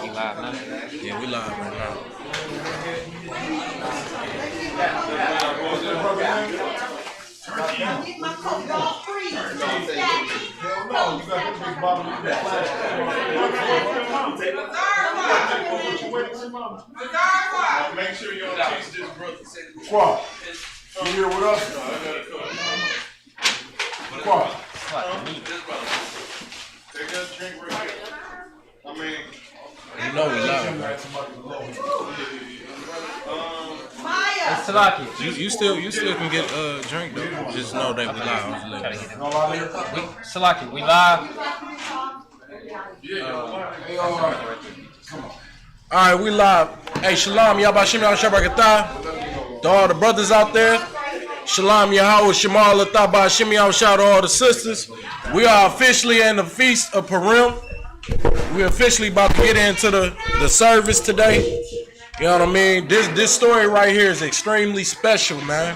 We live now. Yeah, we live right now. Make sure you don't teach this brother. Squad, you here with us? Squad. Take that drink right here. I mean, You know we live, man. It's Salaki. You still can get a drink though. Just know that we live. Salaki, we live. All right, we live. Hey, shalom, Yabashim Yahshabakatah. To all the brothers out there. Shalom, Yahweh, Shema, Latah, Bashim Yahweh, shout out to all the sisters. We are officially in the Feast of Purim. We're officially about to get into the service today. You know what I mean? This story right here is extremely special, man.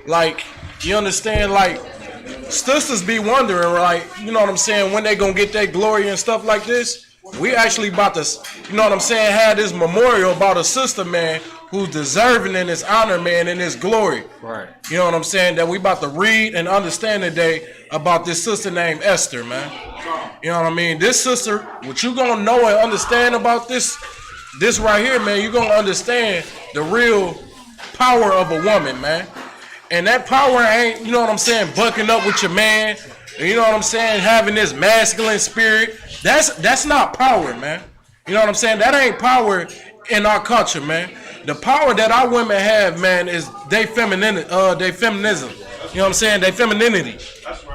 Like, you understand, like, sisters be wondering, like, you know what I'm saying, when they gonna get that glory and stuff like this. We actually about to, you know what I'm saying, have this memorial about a sister, man, who's deserving in his honor, man, in his glory. Right. You know what I'm saying? That we about to read and understand today about this sister named Esther, man. You know what I mean? This sister, what you gonna know and understand about this right here, man, you gonna understand the real power of a woman, man. And that power ain't, you know what I'm saying, bucking up with your man. You know what I'm saying, having this masculine spirit. That's not power, man. You know what I'm saying? That ain't power in our culture, man. The power that our women have, man, is they feminism. You know what I'm saying? They femininity.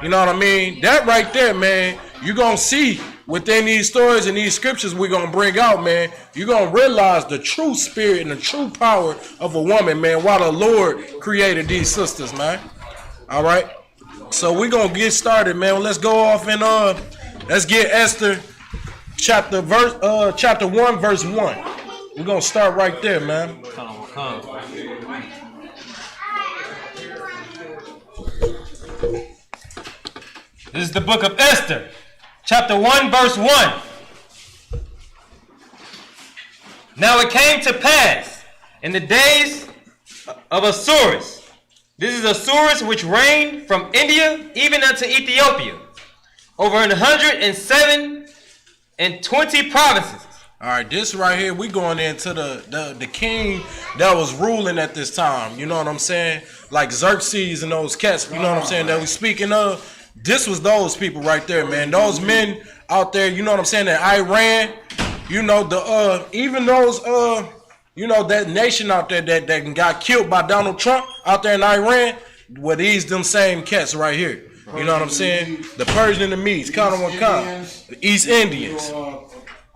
You know what I mean? That right there, man, you gonna see within these stories and these scriptures we're gonna bring out, man, you're gonna realize the true spirit and the true power of a woman, man, while the Lord created these sisters, man. All right? So we're gonna get started, man. Let's go off and let's get Esther chapter 1, verse 1. We're gonna start right there, man. This is the book of Esther, chapter 1, verse 1. Now it came to pass in the days of Asuras. This is Asuras which reigned from India even unto Ethiopia, over 127 provinces. All right, this right here, we going into the king that was ruling at this time. You know what I'm saying? Like Xerxes and those cats, you know what I'm saying, that we speaking of. This was those people right there, man. Those men out there, you know what I'm saying, in Iran, you know, even those, you know, that nation out there that got killed by Donald Trump out there in Iran, well, these them same cats right here. You know what I'm saying? The Persian and the Medes, Khan, the East Indians.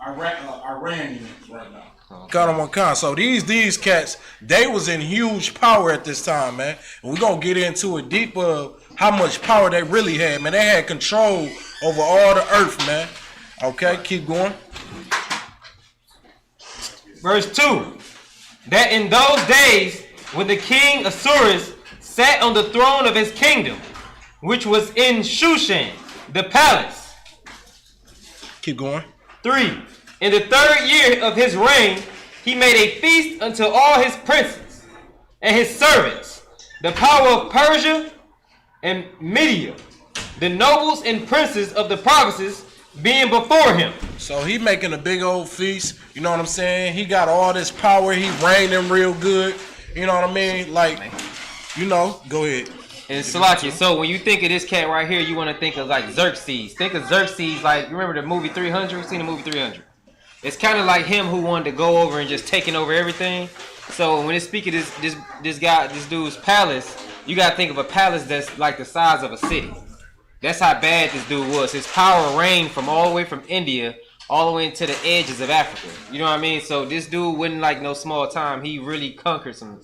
Iranians right now. So these cats, they was in huge power at this time, man. And we're gonna get into it deeper of how much power they really had, man. They had control over all the earth, man. Okay, keep going. Verse 2. That in those days, when the king Asuras sat on the throne of his kingdom, which was in Shushan, the palace. Keep going. 3. In the 3rd year of his reign, he made a feast unto all his princes and his servants, the power of Persia and Media, the nobles and princes of the provinces being before him. So he making a big old feast, you know what I'm saying? He got all this power, he reigning real good, you know what I mean? Like, you know, go ahead. And Salaki, so when you think of this cat right here, you want to think of like Xerxes. Think of Xerxes like, you remember the movie 300? Seen the movie 300? It's kind of like him who wanted to go over and just taking over everything. So when it's speaking of this dude's palace, you got to think of a palace that's like the size of a city. That's how bad this dude was. His power reigned from all the way from India all the way into the edges of Africa. You know what I mean? So this dude wasn't like no small time. He really conquered some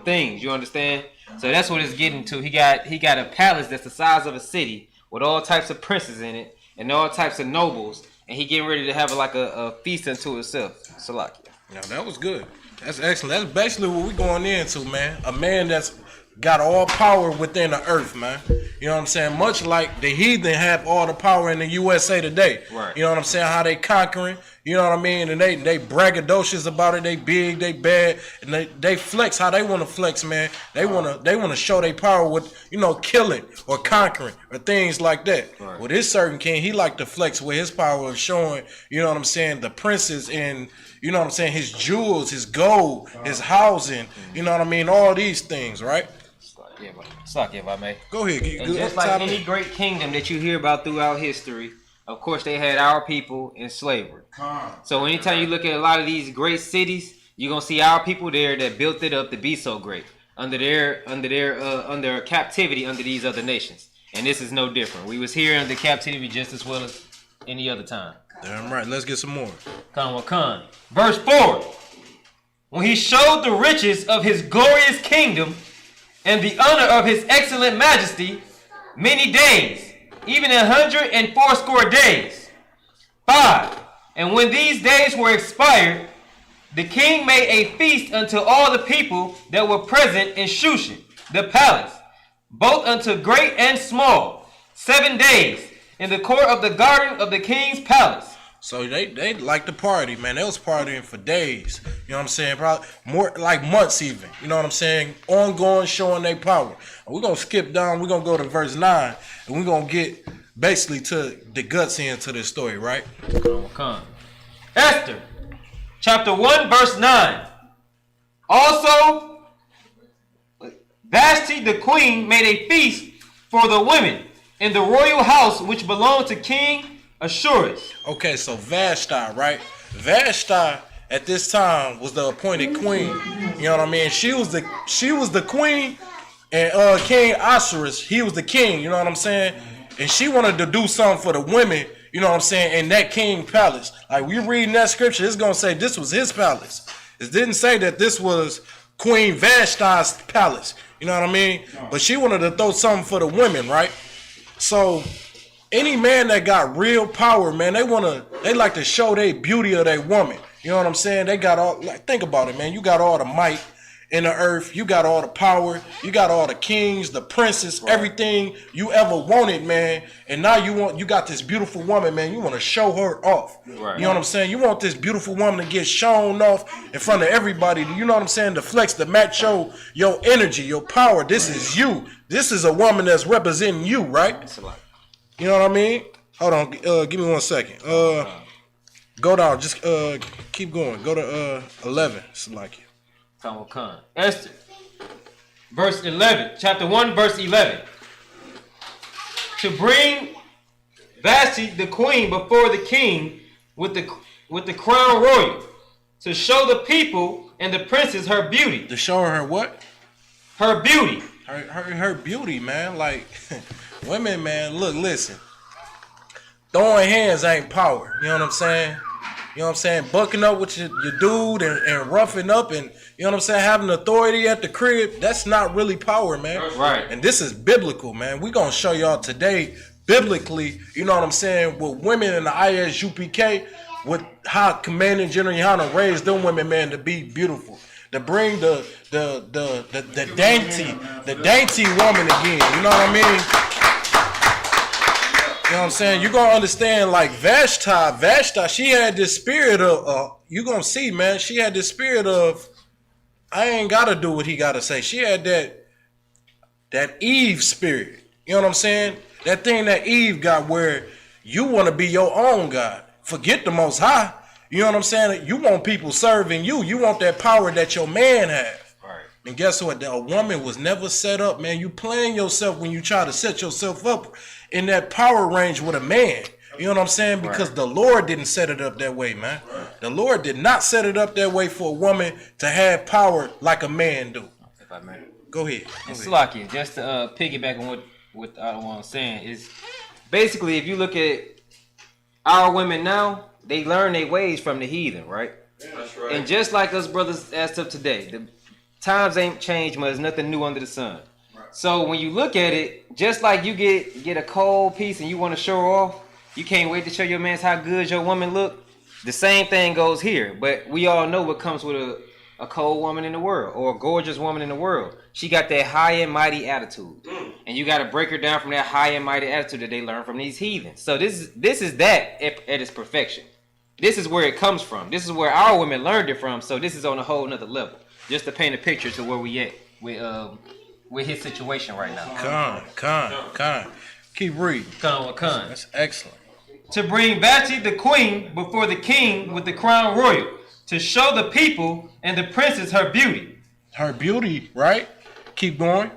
things. You understand? So that's what it's getting to. He got a palace that's the size of a city with all types of princes in it and all types of nobles, and he getting ready to have like a feast unto himself. Salakia. Now that was good. That's excellent. That's basically what we're going into, man. A man that's got all power within the earth, man. You You know what I'm saying? Much like the heathen have all the power in the USA today. Right. You know what I'm saying? How they conquering. You know what I mean? And they braggadocious about it. They big, they bad, and they flex how they want to flex, man. They wanna show their power with, you know, killing or conquering or things like that. Right. With this certain king, he like to flex with his power of showing, you know what I'm saying, the princes and, you know what I'm saying, his jewels, his gold, his housing, you know what I mean, all these things, right? Suck if I may. Go ahead. And just like any great kingdom that you hear about throughout history, of course they had our people in slavery. So anytime you look at a lot of these great cities, you're gonna see our people there that built it up to be so great under captivity under these other nations. And this is no different. We was here under captivity just as well as any other time. Damn right. Let's get some more. Khan. Verse 4. When he showed the riches of his glorious kingdom and the honor of his excellent majesty many days, even 180 days. 5. And when these days were expired, the king made a feast unto all the people that were present in Shushan, the palace, both unto great and small, 7 days, in the court of the garden of the king's palace. So they like to party, man. They was partying for days. You know what I'm saying? Probably more like months even. You know what I'm saying? Ongoing, showing their power. We're going to skip down. We're going to go to verse 9. And we're going to get basically to the guts into this story, right? Come. Esther, chapter 1, verse 9. Also, Vashti the queen made a feast for the women in the royal house which belonged to King Assuerus. Okay, so Vashti, right? Vashti at this time was the appointed queen. You know what I mean? She was the queen, and King Assuerus, he was the king. You know what I'm saying? And she wanted to do something for the women. You know what I'm saying? In that king palace, like we reading that scripture, it's gonna say this was his palace. It didn't say that this was Queen Vashti's palace. You know what I mean? But she wanted to throw something for the women, right? So any man that got real power, man, they like to show their beauty of their woman. You know what I'm saying? They got all, like, think about it, man. You got all the might in the earth. You got all the power. You got all the kings, the princes, right, everything you ever wanted, man. And now you got this beautiful woman, man. You want to show her off. Right. You know what I'm saying? You want this beautiful woman to get shown off in front of everybody. You know what I'm saying? To flex, to match your energy, your power. This is you. This is a woman that's representing you, right? You know what I mean? Hold on, give me 1 second. Go down, just keep going. Go to 11. It's like it. Khan. Esther, verse 11, chapter 1, verse 11. To bring Vashti the queen before the king with the crown royal, to show the people and the princes her beauty. To show her what? Her beauty. Her beauty, man. Like women, man. Look, listen. Throwing hands ain't power. You know what I'm saying? You know what I'm saying? Bucking up with your dude and roughing up and, you know what I'm saying, having authority at the crib, that's not really power, man. Right. And this is biblical, man. We're going to show y'all today, biblically, you know what I'm saying, with women in the Isupk, with how commanding General Yohana raised them women, man, to be beautiful. To bring the dainty woman again. You know what I mean? You know what I'm saying? You're going to understand, like, Vashti, she had this spirit of, you're going to see, man, she had this spirit of, I ain't got to do what he got to say. She had that Eve spirit. You know what I'm saying? That thing that Eve got where you want to be your own God. Forget the Most High. You know what I'm saying? You want people serving you. You want that power that your man have. Right. And guess what? A woman was never set up, man. You playing yourself when you try to set yourself up in that power range with a man. You know what I'm saying? Because the Lord didn't set it up that way, man. The Lord did not set it up that way for a woman to have power like a man do. If I may. Go ahead. And Slaki, just to piggyback on what I'm saying, is basically if you look at our women now, they learn their ways from the heathen, right? Yeah, that's right. And just like us brothers as of today, the times ain't changed much. There's nothing new under the sun. So when you look at it, just like you get a cold piece and you want to show off, you can't wait to show your man how good your woman look. The same thing goes here, but we all know what comes with a cold woman in the world or a gorgeous woman in the world. She got that high and mighty attitude. And you got to break her down from that high and mighty attitude that they learn from these heathens. So this is that at its perfection. This is where it comes from. This is where our women learned it from. So this is on a whole nother level. Just to paint a picture to where we at with his situation right now. Con. Keep reading. Con. That's excellent. To bring Vashti the queen before the king with the crown royal, to show the people and the princes her beauty. Her beauty, right? Keep going.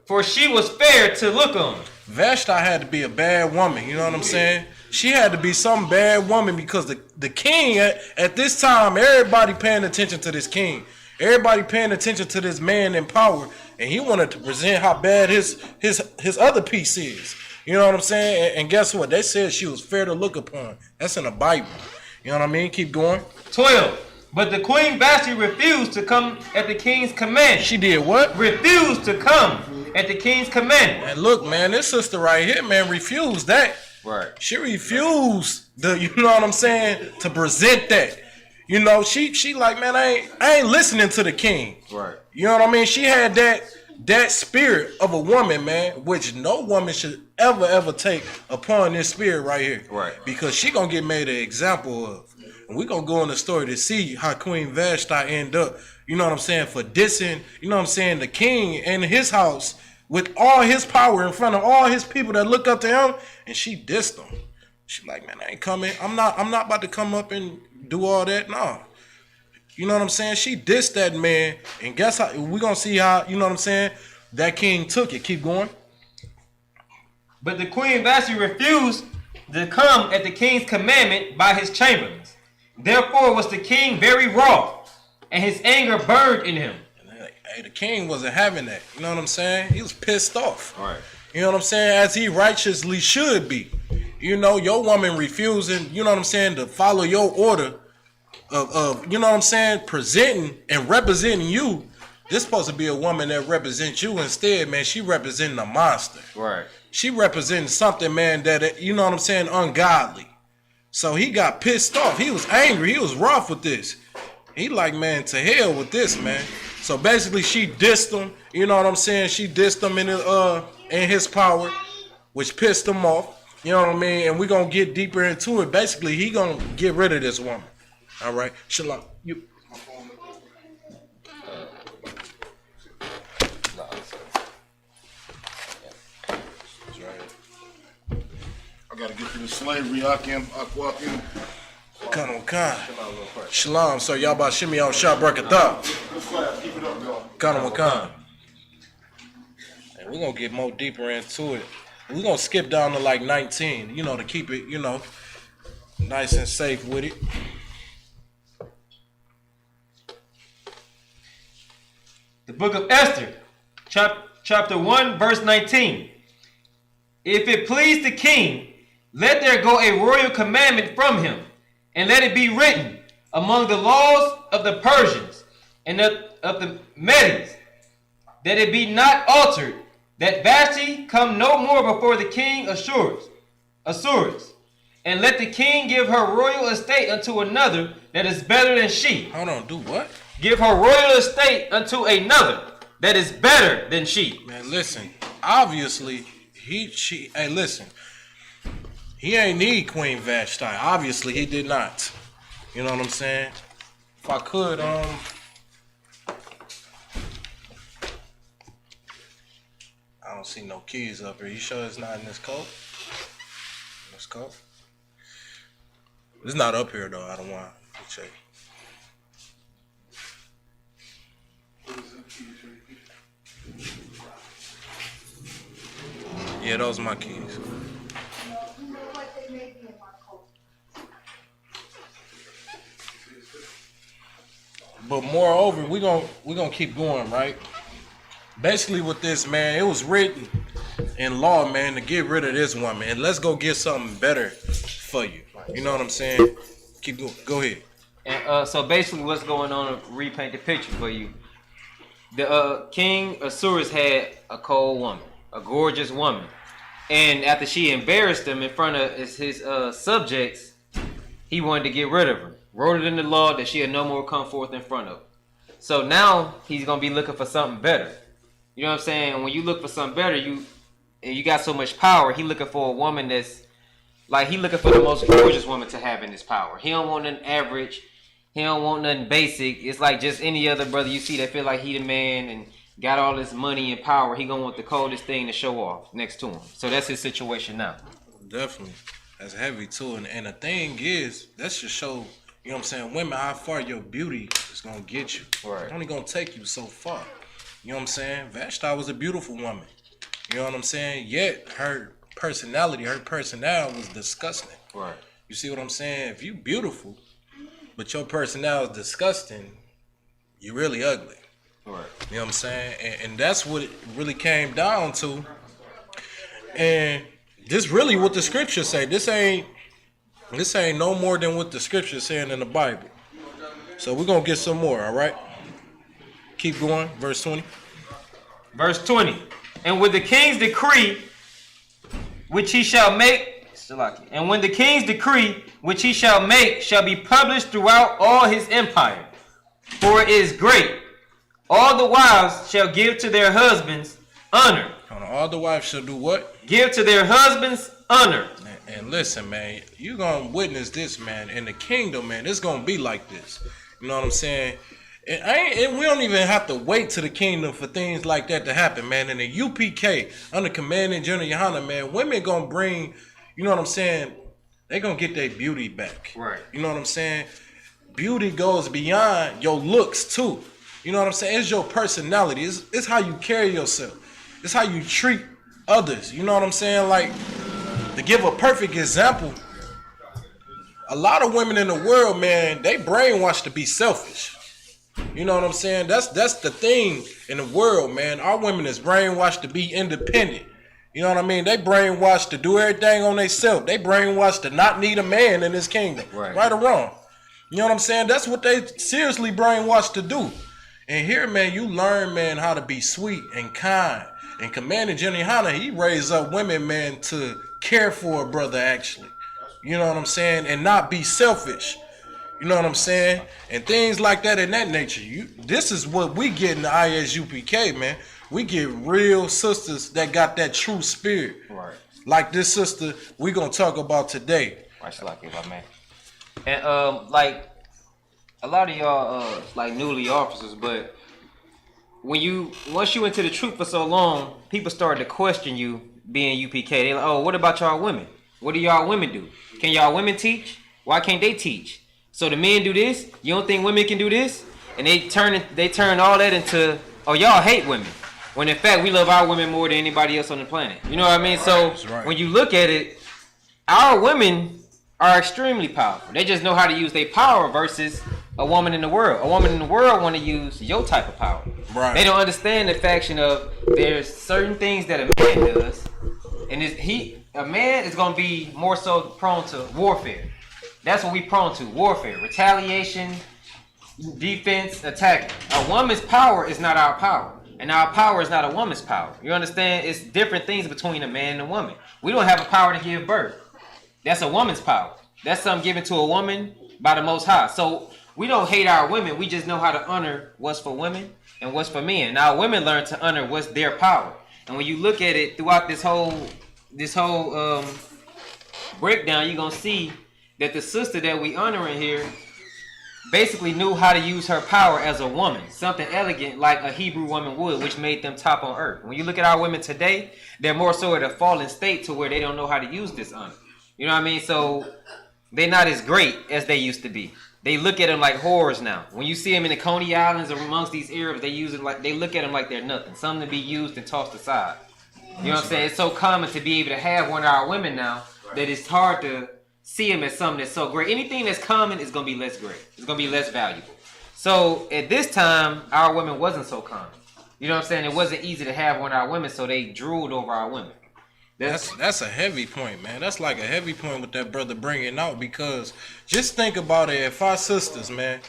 For she was fair to look on. Vashti had to be a bad woman, you know what I'm saying? She had to be some bad woman because the king, at this time, everybody paying attention to this king. Everybody paying attention to this man in power. And he wanted to present how bad his other piece is. You know what I'm saying? And guess what? They said she was fair to look upon. That's in the Bible. You know what I mean? Keep going. 12. But the queen Vashti refused to come at the king's command. She did what? Refused to come at the king's command. And look, man, this sister right here, man, refused that. Right. She refused you know what I'm saying, to present that. You know, she like, man, I ain't listening to the king. Right. You know what I mean? She had that spirit of a woman, man, which no woman should ever take upon this spirit right here. Right. Because she gonna get made an example of. And we're gonna go in the story to see how Queen Vashti end up, you know what I'm saying, for dissing, you know what I'm saying, the king and his house with all his power in front of all his people that look up to him, and she dissed them. She like, man, I ain't coming. I'm not about to come up and do all that. No. You know what I'm saying? She dissed that man, and guess how we're gonna see how, you know what I'm saying, that king took it. Keep going. But the queen Vashti refused to come at the king's commandment by his chamberlains. Therefore was the king very wroth, and his anger burned in him. Hey, the king wasn't having that. You know what I'm saying? He was pissed off. Right. You know what I'm saying? As he righteously should be. You know, your woman refusing, you know what I'm saying, to follow your order of you know what I'm saying, presenting and representing you. This supposed to be a woman that represents you. Instead, man, she representing a monster. Right. She representing something, man, that, you know what I'm saying, ungodly. So he got pissed off. He was angry. He was rough with this. He like, man, to hell with this, man. So basically, she dissed him. You know what I'm saying? She dissed him in his power, which pissed him off. You know what I mean? And we're going to get deeper into it. Basically, he going to get rid of this woman. All right? Shalom. You. I gotta get through the slavery. Akim. Khan. Shalom. So y'all about shimmy on shot brakatah. Keep it up, y'all. Khan. And we're going to get more deeper into it. We're going to skip down to like 19, you know, to keep it, you know, nice and safe with it. The book of Esther, chapter 1, verse 19. If it please the king, let there go a royal commandment from him, and let it be written among the laws of the Persians and of the Medes, that it be not altered, that Vashti come no more before the king Assuerus, and let the king give her royal estate unto another that is better than she. Hold on, do what? Give her royal estate unto another that is better than she. Man, listen. Obviously, hey, listen. He ain't need Queen Vashti. Obviously, he did not. You know what I'm saying? If I could, I don't see no keys up here. You sure it's not in this coat? This coat? It's not up here though. I don't want to check. Yeah, those are my keys. But moreover, we're gonna keep going, right? Basically with this, man, it was written in law, man, to get rid of this woman. And let's go get something better for you. You know what I'm saying? Keep going. Go ahead. And so basically what's going on, to repaint the picture for you. The King Assuerus had a cold woman, a gorgeous woman. And after she embarrassed him in front of his subjects, he wanted to get rid of her. Wrote it in the law that she had no more come forth in front of. So now he's gonna be looking for something better. You know what I'm saying? And when you look for something better, you got so much power. He looking for a woman that's like he looking for the most gorgeous woman to have in his power. He don't want nothing average. He don't want nothing basic. It's like just any other brother you see that feel like he the man and got all this money and power. He gonna want the coldest thing to show off next to him. So that's his situation now. Definitely. That's heavy too. And the thing is, that should show, you know what I'm saying, women, how far your beauty is gonna get you. Right. It's only gonna take you so far. You know what I'm saying? Vashti was a beautiful woman. You know what I'm saying? Yet her personality was disgusting. Right. You see what I'm saying? If you beautiful, but your personality is disgusting, you really ugly. Right. You know what I'm saying? And that's what it really came down to. And this really what the scriptures say. This ain't no more than what the scriptures saying in the Bible. So we're gonna get some more, all right? Keep going, verse 20. Verse 20. And with the king's decree, which he shall make, and when the king's decree, which he shall make, shall be published throughout all his empire, for it is great, all the wives shall give to their husbands honor. All the wives shall do what? Give to their husbands honor. And listen, man, you gonna witness this, man. In the kingdom, man, it's gonna be like this. You know what I'm saying? And we don't even have to wait to the kingdom for things like that to happen, man. In the UPK, under Commanding General Yohana, man, women gonna bring, you know what I'm saying? They gonna get their beauty back. Right. You know what I'm saying? Beauty goes beyond your looks too. You know what I'm saying? It's your personality. It's how you carry yourself. It's how you treat others. You know what I'm saying? Like, to give a perfect example, a lot of women in the world, man, they brainwashed to be selfish. You know what I'm saying? That's the thing in the world, man. Our women is brainwashed to be independent. You know what I mean? They brainwashed to do everything on themselves. They brainwashed to not need a man in this kingdom. Right or wrong. You know what I'm saying? That's what they seriously brainwashed to do. And here, man, you learn, man, how to be sweet and kind. And Commander Jenny Hanna, he raised up women, man, to care for a brother, actually. You know what I'm saying? And not be selfish. You know what I'm saying? And things like that in that nature. This is what we get in the ISUPK, man. We get real sisters that got that true spirit. Right. Like this sister we gonna talk about today. Right, so like my man. And like a lot of y'all like newly officers, but once you into the troop for so long, people started to question you being UPK. They like, oh, what about y'all women? What do y'all women do? Can y'all women teach? Why can't they teach? So the men do this. You don't think women can do this? And they turn all that into, oh, y'all hate women. When in fact we love our women more than anybody else on the planet. You know what I mean? So when you look at it, our women are extremely powerful. They just know how to use their power versus a woman in the world. A woman in the world want to use your type of power. Right. They don't understand the faction of there's certain things that a man does, and a man is gonna be more so prone to warfare. That's what we prone to: warfare, retaliation, defense, attacking. A woman's power is not our power, and our power is not a woman's power. You understand? It's different things between a man and a woman. We don't have a power to give birth. That's a woman's power. That's something given to a woman by the Most High. So we don't hate our women. We just know how to honor what's for women and what's for men. Now women learn to honor what's their power. And when you look at it throughout this whole breakdown, you're gonna see that the sister that we honor in here basically knew how to use her power as a woman, something elegant like a Hebrew woman would, which made them top on earth. When you look at our women today, they're more so at a fallen state to where they don't know how to use this honor. You know what I mean? So they're not as great as they used to be. They look at them like whores now. When you see them in the Coney Islands or amongst these Arabs, they look at them like they're nothing, something to be used and tossed aside. You know what I'm saying? It's so common to be able to have one of our women now that it's hard to see them as something that's so great. Anything that's common is going to be less great. It's going to be less valuable. So at this time, our women wasn't so common. You know what I'm saying? It wasn't easy to have one of our women, so they drooled over our women. That's a heavy point, man. That's like a heavy point with that brother bringing out, because just think about it. If our sisters, man,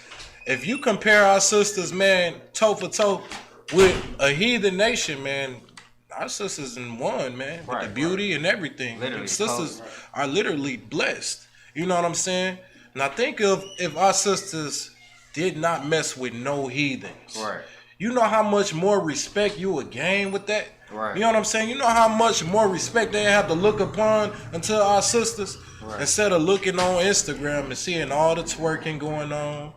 if you compare our sisters, man, toe for toe with a heathen nation, man, our sisters in one, man, with the beauty and everything. Literally, sisters are literally blessed. You know what I'm saying? Now think of if our sisters did not mess with no heathens. Right. You know how much more respect you would gain with that? Right. You know what I'm saying? You know how much more respect they have to look upon until our sisters? Right. Instead of looking on Instagram and seeing all the twerking going on,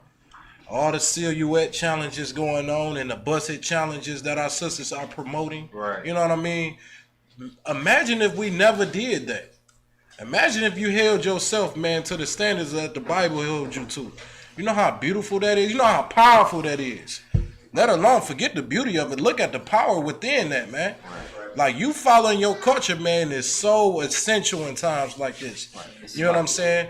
all the silhouette challenges going on, and the busted challenges that our sisters are promoting. Right. You know what I mean? Imagine if we never did that. Imagine if you held yourself, man, to the standards that the Bible held you to. You know how beautiful that is? You know how powerful that is? Let alone forget the beauty of it. Look at the power within that, man. Like, you following your culture, man, is so essential in times like this. You know what I'm saying?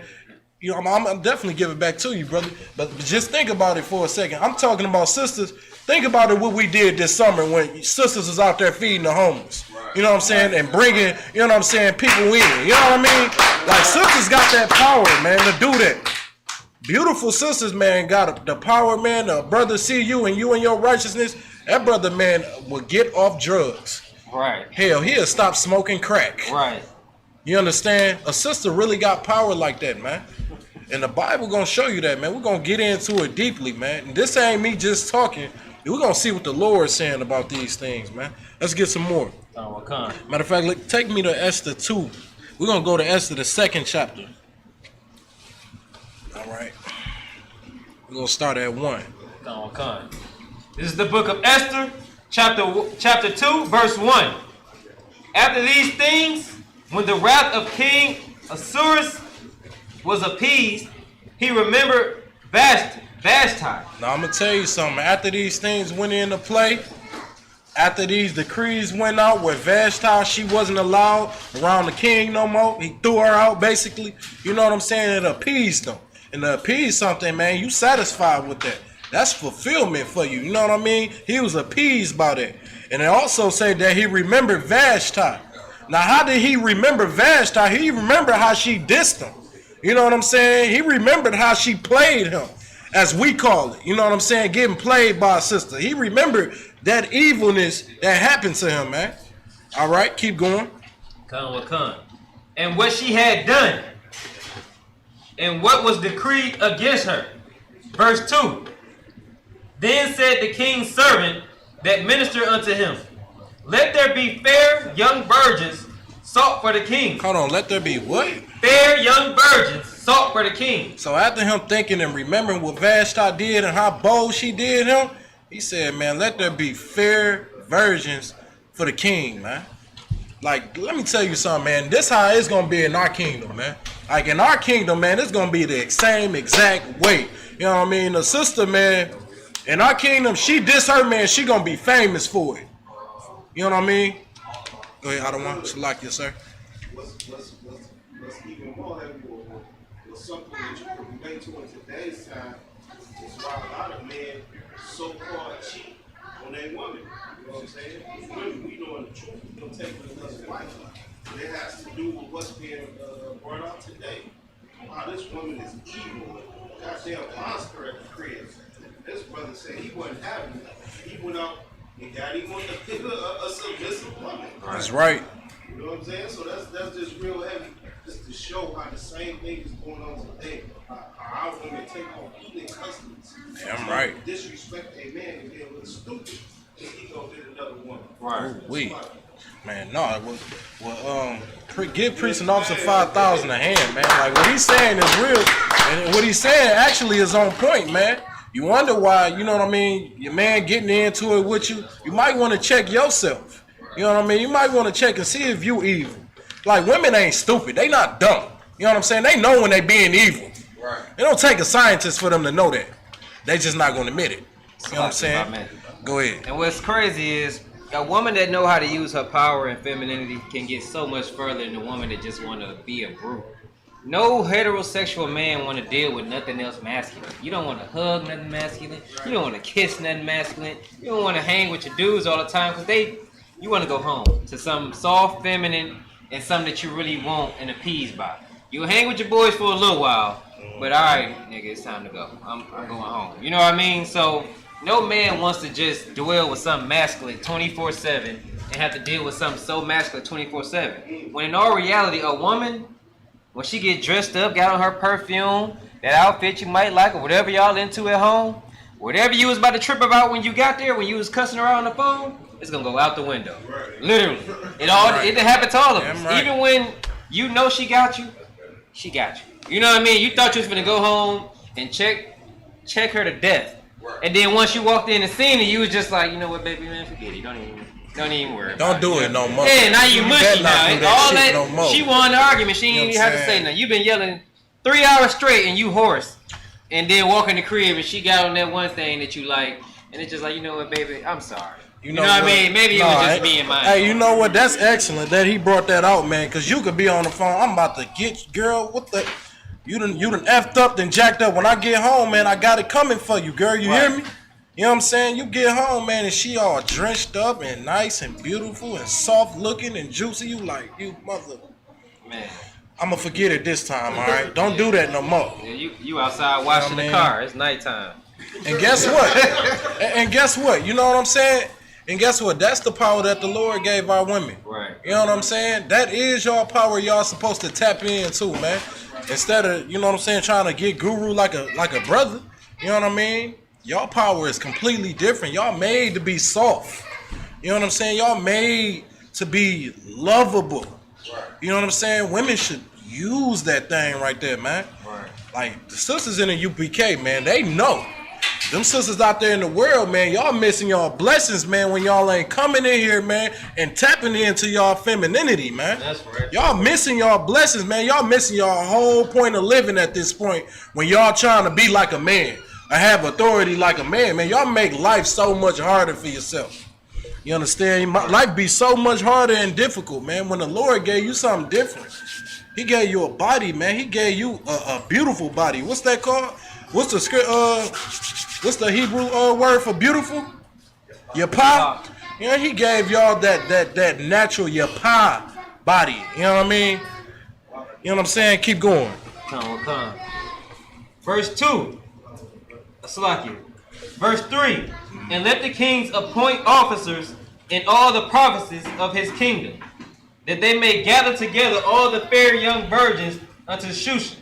You know, I'm definitely give it back to you, brother. But just think about it for a second. I'm talking about sisters. Think about it, what we did this summer when sisters was out there feeding the homeless. You know what I'm saying? And bringing, you know what I'm saying, people in. You know what I mean? Like, sisters got that power, man, to do that. Beautiful sisters, man, got the power, man. A brother see you and your righteousness. That brother, man, will get off drugs. Right. Hell, he'll stop smoking crack. Right. You understand? A sister really got power like that, man. And the Bible gonna show you that, man. We're gonna get into it deeply, man. And this ain't me just talking. We're gonna see what the Lord is saying about these things, man. Let's get some more. Matter of fact, look, take me to Esther 2. We're gonna go to Esther, the 2nd chapter. All right. We're gonna start at 1. This is the book of Esther, chapter 2, verse 1. After these things, when the wrath of King Ahasuerus was appeased, he remembered Vashti. Now I'm gonna tell you something. After these things went into play, after these decrees went out where Vashti, she wasn't allowed around the king no more. He threw her out, basically. You know what I'm saying? It appeased him. And to appease something, man, you satisfied with that. That's fulfillment for you. You know what I mean? He was appeased by that. And it also said that he remembered Vashti. Now, how did he remember Vashti? He remembered how she dissed him. You know what I'm saying? He remembered how she played him, as we call it. You know what I'm saying? Getting played by a sister. He remembered that evilness that happened to him, man. All right, keep going. And what she had done, and what was decreed against her. Verse 2. Then said the king's servant that ministered unto him, let there be fair young virgins sought for the king. Hold on, let there be what? Fair young virgins sought for the king. So after him thinking and remembering what Vashti did and how bold she did him, he said, man, let there be fair virgins for the king, man. Like, let me tell you something, man. This how it's going to be in our kingdom, man. Like, in our kingdom, man, it's going to be the same exact way. You know what I mean? The sister, man, in our kingdom, she diss her, man, she going to be famous for it. You know what I mean? Go ahead, I don't want to like you, sir. What's even more heavy or something that you can relate to in today's time is why a lot of men so-called cheat on their women. You know what I'm saying? Women, we know the truth. We don't take it another wife. It has to do with what's being brought out today. Wow, this woman is evil. Goddamn monster at the crib. This brother said he wasn't having it. He went out and got him on a submissive woman. That's right. You know what I'm saying? So that's just real heavy, just to show how the same thing is going on today. How our women take on heathen customs. Damn right. Disrespect a man and be a little stupid, and he go get another woman. Right. Man, no, give priest and officer 5,000 a hand, man. Like, what he's saying is real, and what he's saying actually is on point, man. You wonder why, you know what I mean, your man getting into it with you, you might want to check yourself. You know what I mean? You might want to check and see if you evil. Like, women ain't stupid. They not dumb. You know what I'm saying? They know when they being evil. Right. It don't take a scientist for them to know that. They just not going to admit it. You know what I'm saying? Go ahead. And what's crazy is a woman that know how to use her power and femininity can get so much further than a woman that just want to be a brute. No heterosexual man want to deal with nothing else masculine. You don't want to hug nothing masculine. You don't want to kiss nothing masculine. You don't want to hang with your dudes all the time because you want to go home to some soft, feminine, and something that you really want and appeased by. You hang with your boys for a little while, but all right, nigga, it's time to go. I'm going home. You know what I mean? So no man wants to just dwell with something masculine 24/7 and have to deal with something so masculine 24/7. When in all reality, a woman, when she get dressed up, got on her perfume, that outfit you might like, or whatever y'all into at home, whatever you was about to trip about when you got there, when you was cussing around on the phone, it's gonna go out the window. Literally. It didn't happen to all of us. Right. Even when you know she got you, she got you. You know what I mean? You thought you was gonna go home and check her to death. And then once you walked in and seen it, you was just like, you know what, baby, man, forget it. Don't even worry about it. Don't do it no more. Yeah, now you mushy now. All that, no she won the argument. She didn't even have to say nothing. You've been yelling 3 hours straight and you hoarse. And then walk in the crib and she got on that one thing that you like. And it's just like, you know what, baby, I'm sorry. You know what I mean? Maybe it was just me and mine. Hey, you know what? That's excellent that he brought that out, man. Because you could be on the phone. I'm about to get, girl, what the... You done effed up and jacked up. When I get home, man, I got it coming for you, girl. You hear me? You know what I'm saying? You get home, man, and she all drenched up and nice and beautiful and soft looking and juicy. You like, you mother. Man. I'm going to forget it this time, all right? Don't do that no more. Yeah, you outside washing the car. It's nighttime. And guess what? and guess what? You know what I'm saying? And guess what? That's the power that the Lord gave our women. Right. You know what I'm saying? That is your power y'all supposed to tap into, man. Instead of, you know what I'm saying, trying to get guru like a brother. You know what I mean? Y'all power is completely different. Y'all made to be soft. You know what I'm saying? Y'all made to be lovable. Right. You know what I'm saying? Women should use that thing right there, man. Right. Like, the sisters in the UPK, man, they know. Them sisters out there in the world, man, y'all missing y'all blessings, man, when y'all ain't coming in here, man, and tapping into y'all femininity, man. That's right. Y'all missing y'all blessings, man. Y'all missing y'all whole point of living at this point when y'all trying to be like a man or have authority like a man, man. Y'all make life so much harder for yourself. You understand? Life be so much harder and difficult, man, when the Lord gave you something different. He gave you a body, man. He gave you a beautiful body. What's that called? What's the Hebrew word for beautiful? Yapah. You know, he gave y'all that natural yapah body. You know what I mean? You know what I'm saying? Keep going. Come. Verse 2. Salakia. Verse 3. And let the kings appoint officers in all the provinces of his kingdom, that they may gather together all the fair young virgins unto Shushan,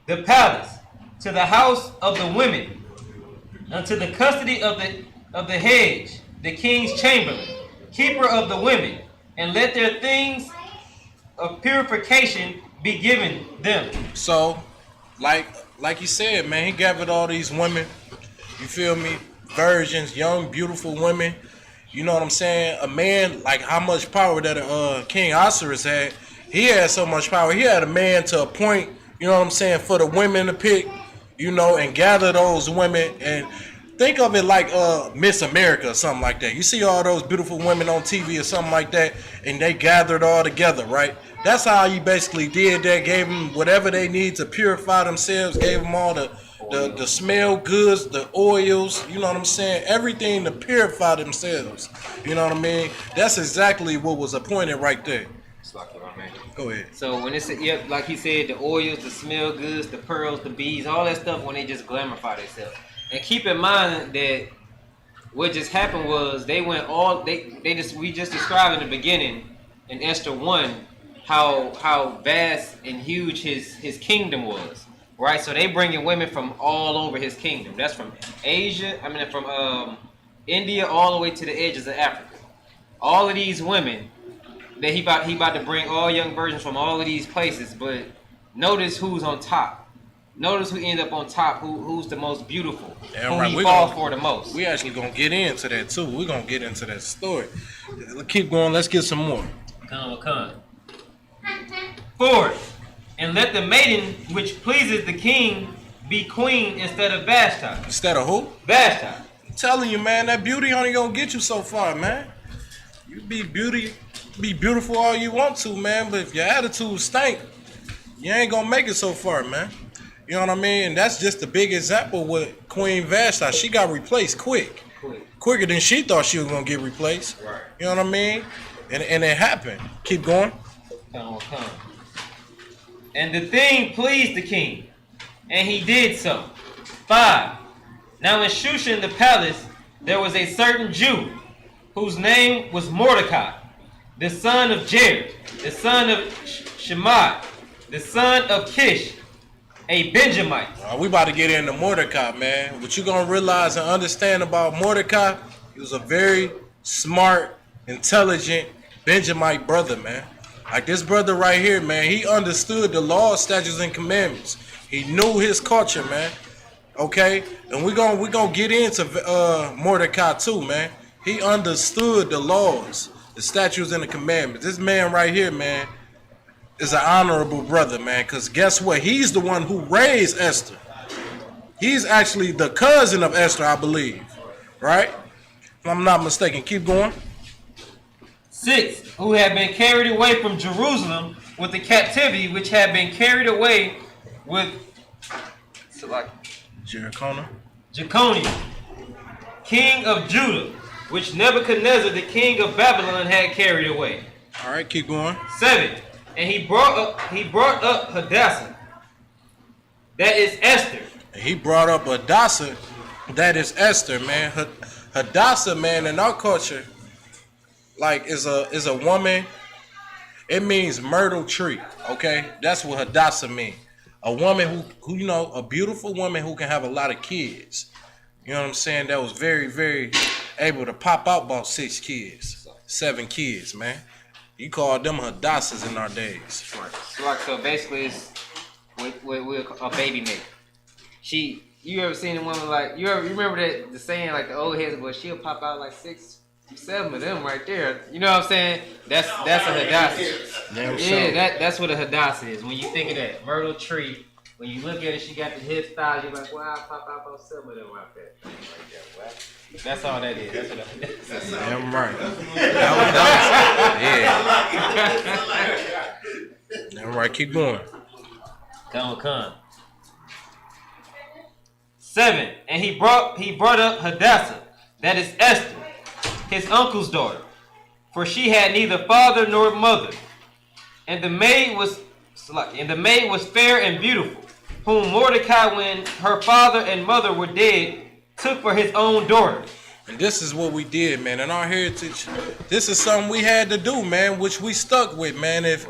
the palace, to the house of the women, unto the custody of the hedge, the king's chamberlain, keeper of the women, and let their things of purification be given them. So, like you said, man, he gathered all these women, you feel me, virgins, young, beautiful women. You know what I'm saying? A man, like how much power that King Osiris had, he had so much power. He had a man to appoint, you know what I'm saying, for the women to pick, you know, and gather those women. And think of it like Miss America or something like that. You see all those beautiful women on TV or something like that, and they gathered all together, right? That's how he basically did that, gave them whatever they need to purify themselves, gave them all the smell goods, the oils, you know what I'm saying? Everything to purify themselves. You know what I mean? That's exactly what was appointed right there. Go ahead. So when it's like he said, the oils, the smell goods, the pearls, the beads, all that stuff when they just glamorify themselves. And keep in mind that what just happened was they went all we just described in the beginning in Esther 1 how vast and huge his kingdom was. Right, so they bringing women from all over his kingdom. That's from Asia, from India all the way to the edges of Africa. All of these women that he about to bring all young virgins from all of these places. But notice who's on top. Notice who ended up on top. Who's the most beautiful? Who he fall for the most. We actually gonna get into that too. We're gonna get into that story. Keep going. Let's get some more. Come. 4. And let the maiden which pleases the king be queen instead of Vashti. Instead of who? Vashti. I'm telling you, man, that beauty only gonna get you so far, man. You be beautiful all you want to, man, but if your attitude stink, you ain't gonna make it so far, man. You know what I mean? And that's just a big example with Queen Vashti. She got replaced quicker than she thought she was gonna get replaced. Right. You know what I mean? And it happened. Keep going. Come. And the thing pleased the king, and he did so. 5. Now in Shushan the palace there was a certain Jew, whose name was Mordecai, the son of Jared, the son of Shemai, the son of Kish, a Benjamite. We about to get into Mordecai, man. What you gonna realize and understand about Mordecai? He was a very smart, intelligent Benjamite brother, man. Like this brother right here, man. He understood the law, statutes, and commandments. He knew his culture, man. Okay, and we gonna get into Mordecai too, man. He understood the laws, the statutes, and the commandments. This man right here, man, is an honorable brother, man. Cause guess what? He's the one who raised Esther. He's actually the cousin of Esther, I believe. Right? If I'm not mistaken. Keep going. 6, who had been carried away from Jerusalem with the captivity, which had been carried away with Jeconiah, king of Judah, which Nebuchadnezzar, the king of Babylon, had carried away. All right, keep going. 7, and he brought up Hadassah, that is Esther. And he brought up Hadassah, that is Esther, man. Hadassah, man, in our culture, like is a woman. It means myrtle tree. Okay, that's what Hadassah means. A woman who you know, a beautiful woman who can have a lot of kids. You know what I'm saying? That was very, very able to pop out about 6 kids, 7 kids, man. You call them Hadassahs in our days. Right. So basically, it's with a baby maker. You ever seen a woman like you remember that the saying like the old heads, but she'll pop out like 6, 7 of them right there. You know what I'm saying? That's a Hadassah. That's what a Hadassah is. When you think of that myrtle tree, when you look at it, she got the hip style. You're like, wow, I'll pop out about 7 of them right there. That's all that is. That's what that is. Damn right. Yeah. Damn right. Keep going. Come. 7, and he brought up Hadassah, that is Esther, his uncle's daughter, for she had neither father nor mother, and the maid was fair and beautiful, whom Mordecai, when her father and mother were dead, took for his own daughter. And this is what we did, man. In our heritage, this is something we had to do, man, which we stuck with, man. If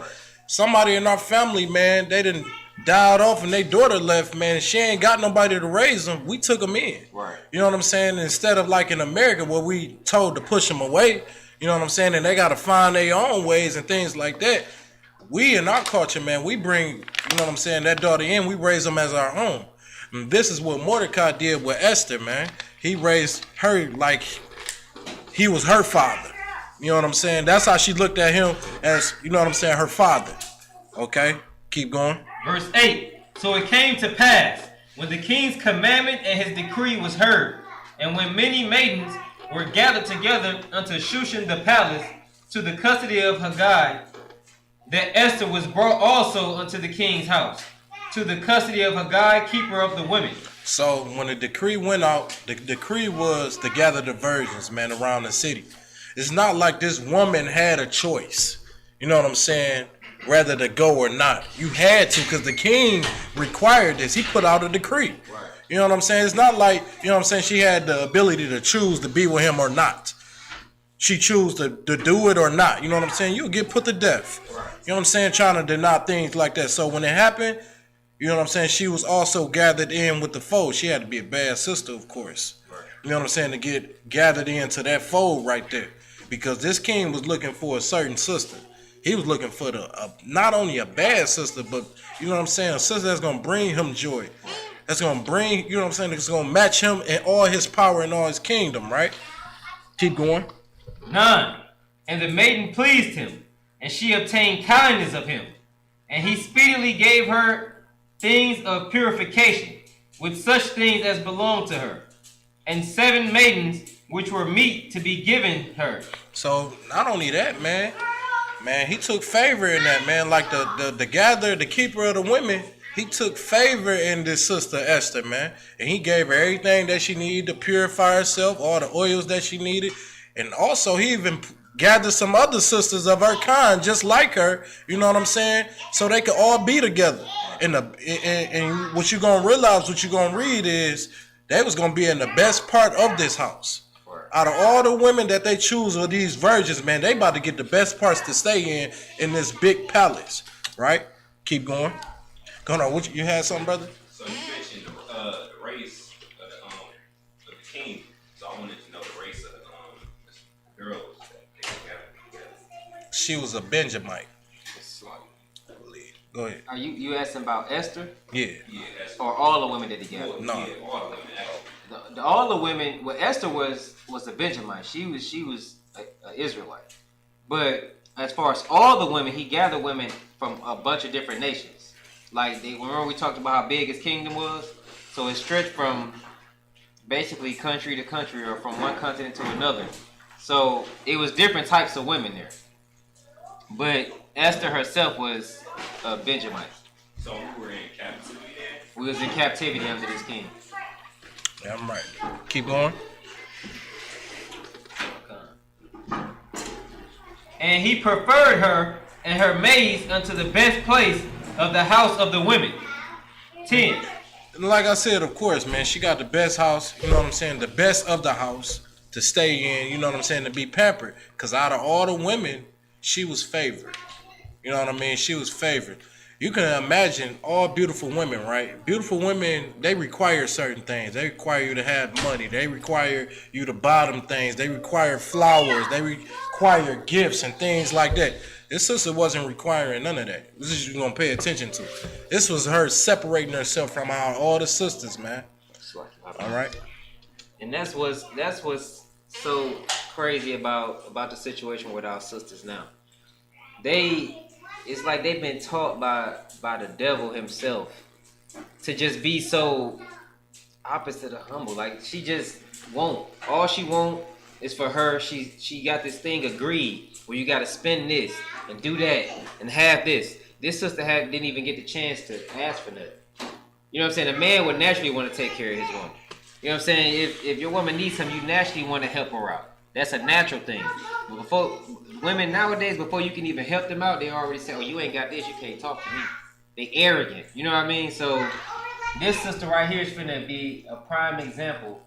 somebody in our family, man, they didn't died off and their daughter left, man, and she ain't got nobody to raise them, we took them in. Right. You know what I'm saying? Instead of like in America where we told to push them away, you know what I'm saying, and they got to find their own ways and things like that. We in our culture, man, we bring, you know what I'm saying, that daughter in, we raise them as our own. And this is what Mordecai did with Esther, man. He raised her like he was her father. You know what I'm saying? That's how she looked at him as, you know what I'm saying, her father. Okay? Keep going. Verse 8, so it came to pass, when the king's commandment and his decree was heard, and when many maidens were gathered together unto Shushan the palace, to the custody of Haggai, that Esther was brought also unto the king's house, to the custody of Haggai, keeper of the women. So when the decree went out, the decree was to gather the virgins, man, around the city. It's not like this woman had a choice. You know what I'm saying? Whether to go or not. You had to, because the king required this. He put out a decree. Right. You know what I'm saying? It's not like, you know what I'm saying, she had the ability to choose to be with him or not. She chose to do it or not. You know what I'm saying? You'll get put to death. Right. You know what I'm saying? Trying to deny things like that. So when it happened, you know what I'm saying, she was also gathered in with the fold. She had to be a bad sister, of course. Right. You know what I'm saying? To get gathered into that fold right there. Because this king was looking for a certain sister. He was looking for not only a bad sister, but, you know what I'm saying, a sister that's going to bring him joy. That's going to bring, you know what I'm saying, that's going to match him in all his power and all his kingdom, right? Keep going. 9, and the maiden pleased him, and she obtained kindness of him. And he speedily gave her things of purification, with such things as belonged to her, and 7 maidens which were meet to be given her. So, not only that, man, he took favor in that, man. Like the gatherer, the keeper of the women, he took favor in this sister Esther, man. And he gave her everything that she needed to purify herself, all the oils that she needed. And also he even gathered some other sisters of her kind, just like her, you know what I'm saying? So they could all be together. And what you're going to realize, what you're going to read is, they was going to be in the best part of this house. Out of all the women that they choose of these virgins, man, they about to get the best parts to stay in this big palace, right? Keep going. Go on, you had something, brother? king. So I wanted to know the race of the girls that they gathered together. She was a Benjamite. It's like, I believe. Go ahead. are you asking about Esther Yeah. Yeah, that's or all the women that he gathered? No. Yeah, all of them actually. All the women. Well, Esther was a Benjamite. She was a Israelite. But as far as all the women, he gathered women from a bunch of different nations. Like remember we talked about how big his kingdom was. So it stretched from basically country to country or from one continent to another. So it was different types of women there. But Esther herself was a Benjamite. So we were in captivity then? We was in captivity under this king. Yeah, I'm right. Keep going. And he preferred her and her maids unto the best place of the house of the women. 10. Like I said, of course, man, she got the best house, you know what I'm saying, the best of the house to stay in, you know what I'm saying, to be pampered. Because out of all the women, she was favored. You know what I mean? She was favored. You can imagine all beautiful women, right? Beautiful women, they require certain things. They require you to have money. They require you to buy them things. They require flowers. They require gifts and things like that. This sister wasn't requiring none of that. This is what you're going to pay attention to. This was her separating herself from all the sisters, man. All right? And that's what's so crazy about the situation with our sisters now. It's like they've been taught by the devil himself to just be so opposite of humble. Like she just won't. All she won't is for her. She got this thing agreed where you got to spend this and do that and have this. This sister didn't even get the chance to ask for nothing. You know what I'm saying? A man would naturally want to take care of his woman. You know what I'm saying? If your woman needs something, you naturally want to help her out. That's a natural thing. But before women nowadays, before you can even help them out, they already say, "Oh, you ain't got this, you can't talk to me." They arrogant. You know what I mean? So this sister right here is finna be a prime example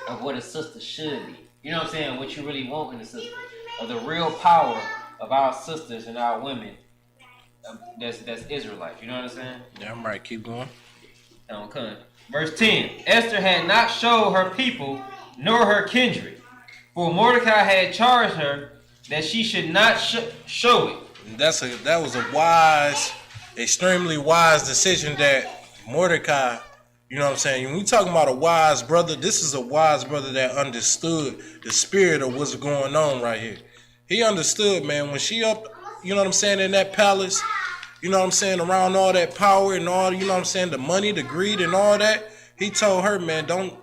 of what a sister should be. You know what I'm saying? What you really want in a sister, of the real power of our sisters and our women. That's Israelites. You know what I'm saying? Yeah, I'm right. Keep going. Okay. Verse 10. Esther had not showed her people nor her kindred, for Mordecai had charged her that she should not show it. That was a wise, extremely wise decision that Mordecai, you know what I'm saying? When we talking about a wise brother, this is a wise brother that understood the spirit of what's going on right here. He understood, man, when she up, you know what I'm saying, in that palace, you know what I'm saying, around all that power and all, you know what I'm saying, the money, the greed and all that, he told her, man, don't,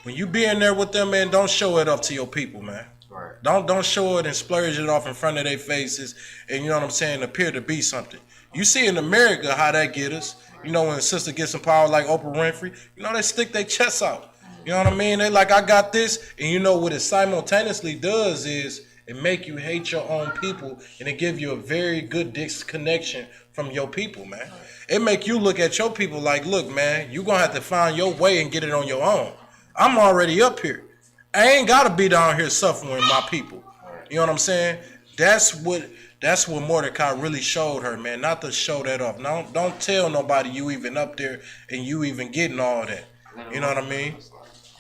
when you be in there with them, man, don't show it up to your people, man. Right. Don't show it and splurge it off in front of their faces and, you know what I'm saying, appear to be something. You see in America how that get us. You know, when a sister gets some power like Oprah Winfrey, you know, they stick their chests out. You know what I mean? They like, I got this. And you know what it simultaneously does is it make you hate your own people, and it give you a very good disconnection from your people, man. It make you look at your people like, look, man, you going to have to find your way and get it on your own. I'm already up here. I ain't got to be down here suffering with my people. You know what I'm saying? That's what Mordecai really showed her, man. Not to show that off. Don't tell nobody you even up there and you even getting all that. You know what I mean?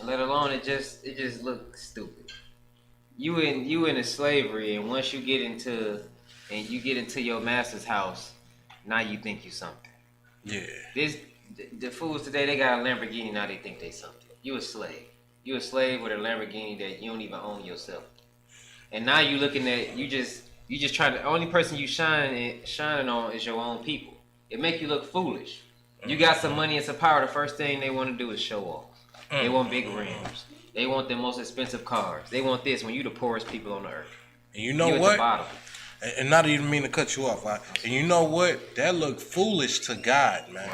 Let alone it just looks stupid. You in a slavery, and once you get into your master's house, now you think you something. Yeah. The fools today, they got a Lamborghini, now they think they something. You a slave. You a slave with a Lamborghini that you don't even own yourself. And now you looking at you just trying to, the only person you shining on is your own people. It make you look foolish. You got some money and some power, the first thing they want to do is show off. They want big rims. They want the most expensive cars. They want this when you the poorest people on the earth. And you know you what? At the bottom. And not even mean to cut you off, right? And you know what? That look foolish to God, man.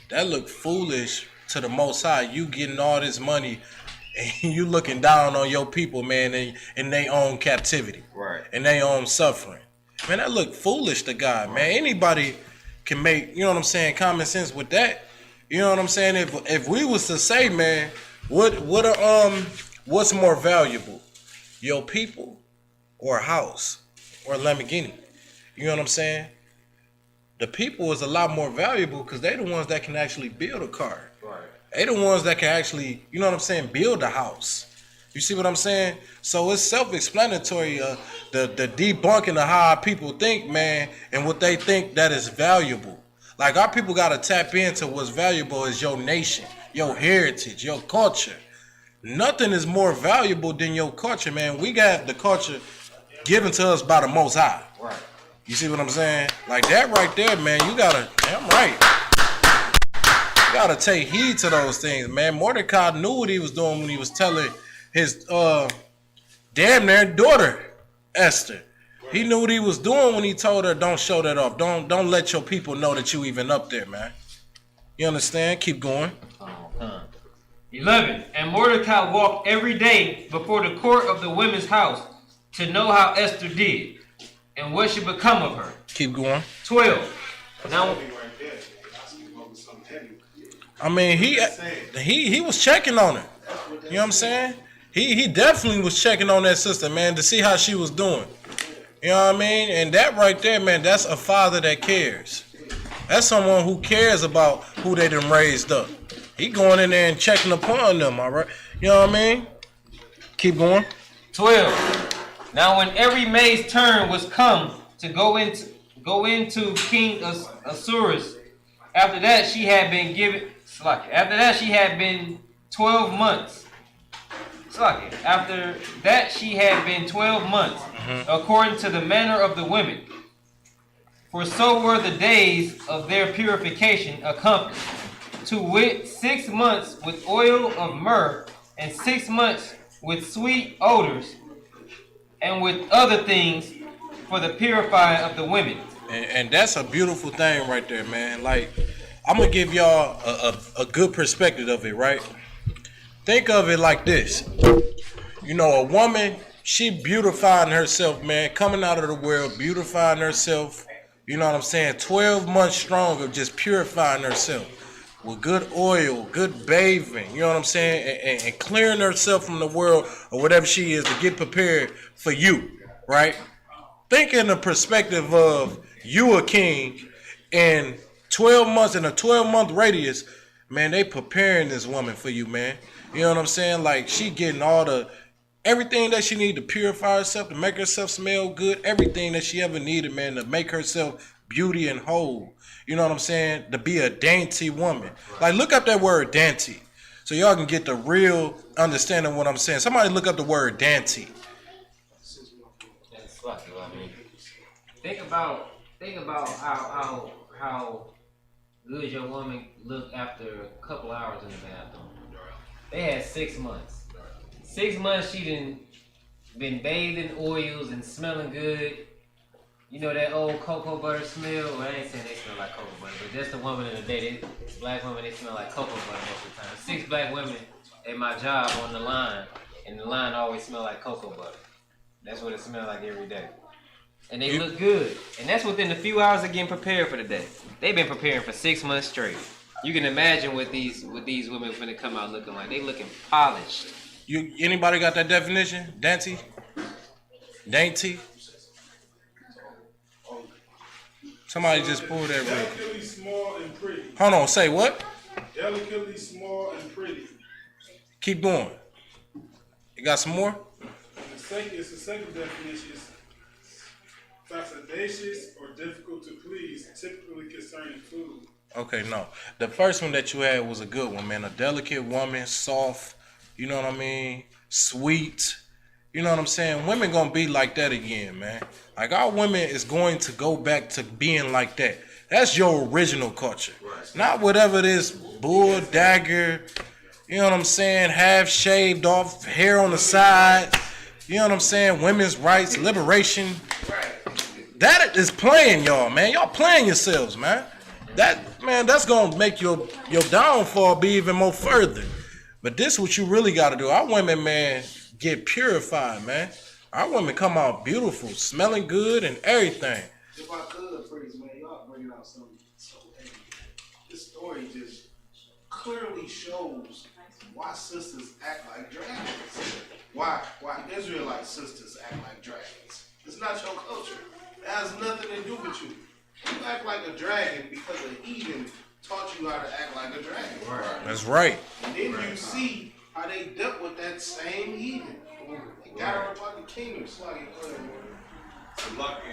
That look foolish to the Most High. You getting all this money and you looking down on your people, man, and they own captivity. Right. And they own suffering. Man, that look foolish to God, man. Anybody can make, you know what I'm saying, common sense with that. You know what I'm saying? If we was to say, man, what's more valuable? Your people or a house or a Lamborghini? You know what I'm saying? The people is a lot more valuable because they're the ones that can actually build a car. Right. They the ones that can actually, you know what I'm saying, build a house. You see what I'm saying? So it's self-explanatory, the debunking of how our people think, man, and what they think that is valuable. Like, our people got to tap into what's valuable is your nation, your heritage, your culture. Nothing is more valuable than your culture, man. We got the culture given to us by the Most High. Right. You see what I'm saying? Like, that right there, man, you got to, damn right. You got to take heed to those things, man. Mordecai knew what he was doing when he was telling his damn near daughter, Esther. He knew what he was doing when he told her, don't show that off. Don't let your people know that you even up there, man. You understand? Keep going. 11. And Mordecai walked every day before the court of the women's house to know how Esther did and what should become of her. Keep going. 12. Now, I mean, he was checking on her. You know what I'm saying? He definitely was checking on that sister, man, to see how she was doing. You know what I mean? And that right there, man, that's a father that cares. That's someone who cares about who they done raised up. He going in there and checking upon them, all right? You know what I mean? Keep going. 12. Now when every maid's turn was come to go into King Assuerus, after that she had been 12 months. After that she had been 12 months, according to the manner of the women. For so were the days of their purification accomplished, to wit, 6 months with oil of myrrh, and 6 months with sweet odors, and with other things for the purifying of the women. And that's a beautiful thing right there, man. Like, I'm going to give y'all a good perspective of it, right? Think of it like this. You know, a woman, she beautifying herself, man, coming out of the world, beautifying herself. You know what I'm saying? 12 months strong of just purifying herself with good oil, good bathing, you know what I'm saying? And clearing herself from the world or whatever she is to get prepared for you, right? Think in the perspective of you a king and 12 months in a 12-month radius, man, they preparing this woman for you, man. You know what I'm saying? Like, she getting everything that she need to purify herself, to make herself smell good, everything that she ever needed, man, to make herself beauty and whole. You know what I'm saying? To be a dainty woman. Like, look up that word dainty so y'all can get the real understanding of what I'm saying. Somebody look up the word dainty. That's fucking what I mean. Think about how good your woman looked after a couple hours in the bathroom. They had 6 months. 6 months she done been bathed in oils and smelling good. You know that old cocoa butter smell? Well, I ain't saying they smell like cocoa butter, but that's the woman in the day. Black women, they smell like cocoa butter most of the time. 6 black women at my job on the line, and the line always smell like cocoa butter. That's what it smells like every day. And they look good. And that's within a few hours of getting prepared for the day. They've been preparing for 6 months straight. You can imagine what these women finna come out looking like. They looking polished. Anybody got that definition? Dainty? Dainty? Somebody just pulled that real quick. Delicately small and pretty. Hold on, say what? Delicately small and pretty. Keep going. You got some more? The second definition is fascidacious or difficult to please, typically concerning food. Okay, no. The first one that you had was a good one, man. A delicate woman, soft, you know what I mean? Sweet. You know what I'm saying? Women gonna be like that again, man. Like, our women is going to go back to being like that. That's your original culture. Right. Not whatever this bull dagger, you know what I'm saying? Half shaved off, hair on the side. You know what I'm saying? Women's rights, liberation. That is playing y'all, man. Y'all playing yourselves, man. That's gonna make your downfall be even more further. But this is what you really gotta do. Our women, man, get purified, man. Our women come out beautiful, smelling good and everything. If I could, praise, man, y'all bringing out something so heavy. This story just clearly shows why sisters act like dragons. Why Israelite sisters act like dragons. It's not your culture. It has nothing to do with you. You act like a dragon because a heathen taught you how to act like a dragon. Right. That's right. And then you see how they dealt with that same heathen. They got her about the kingdom. It's like, So lucky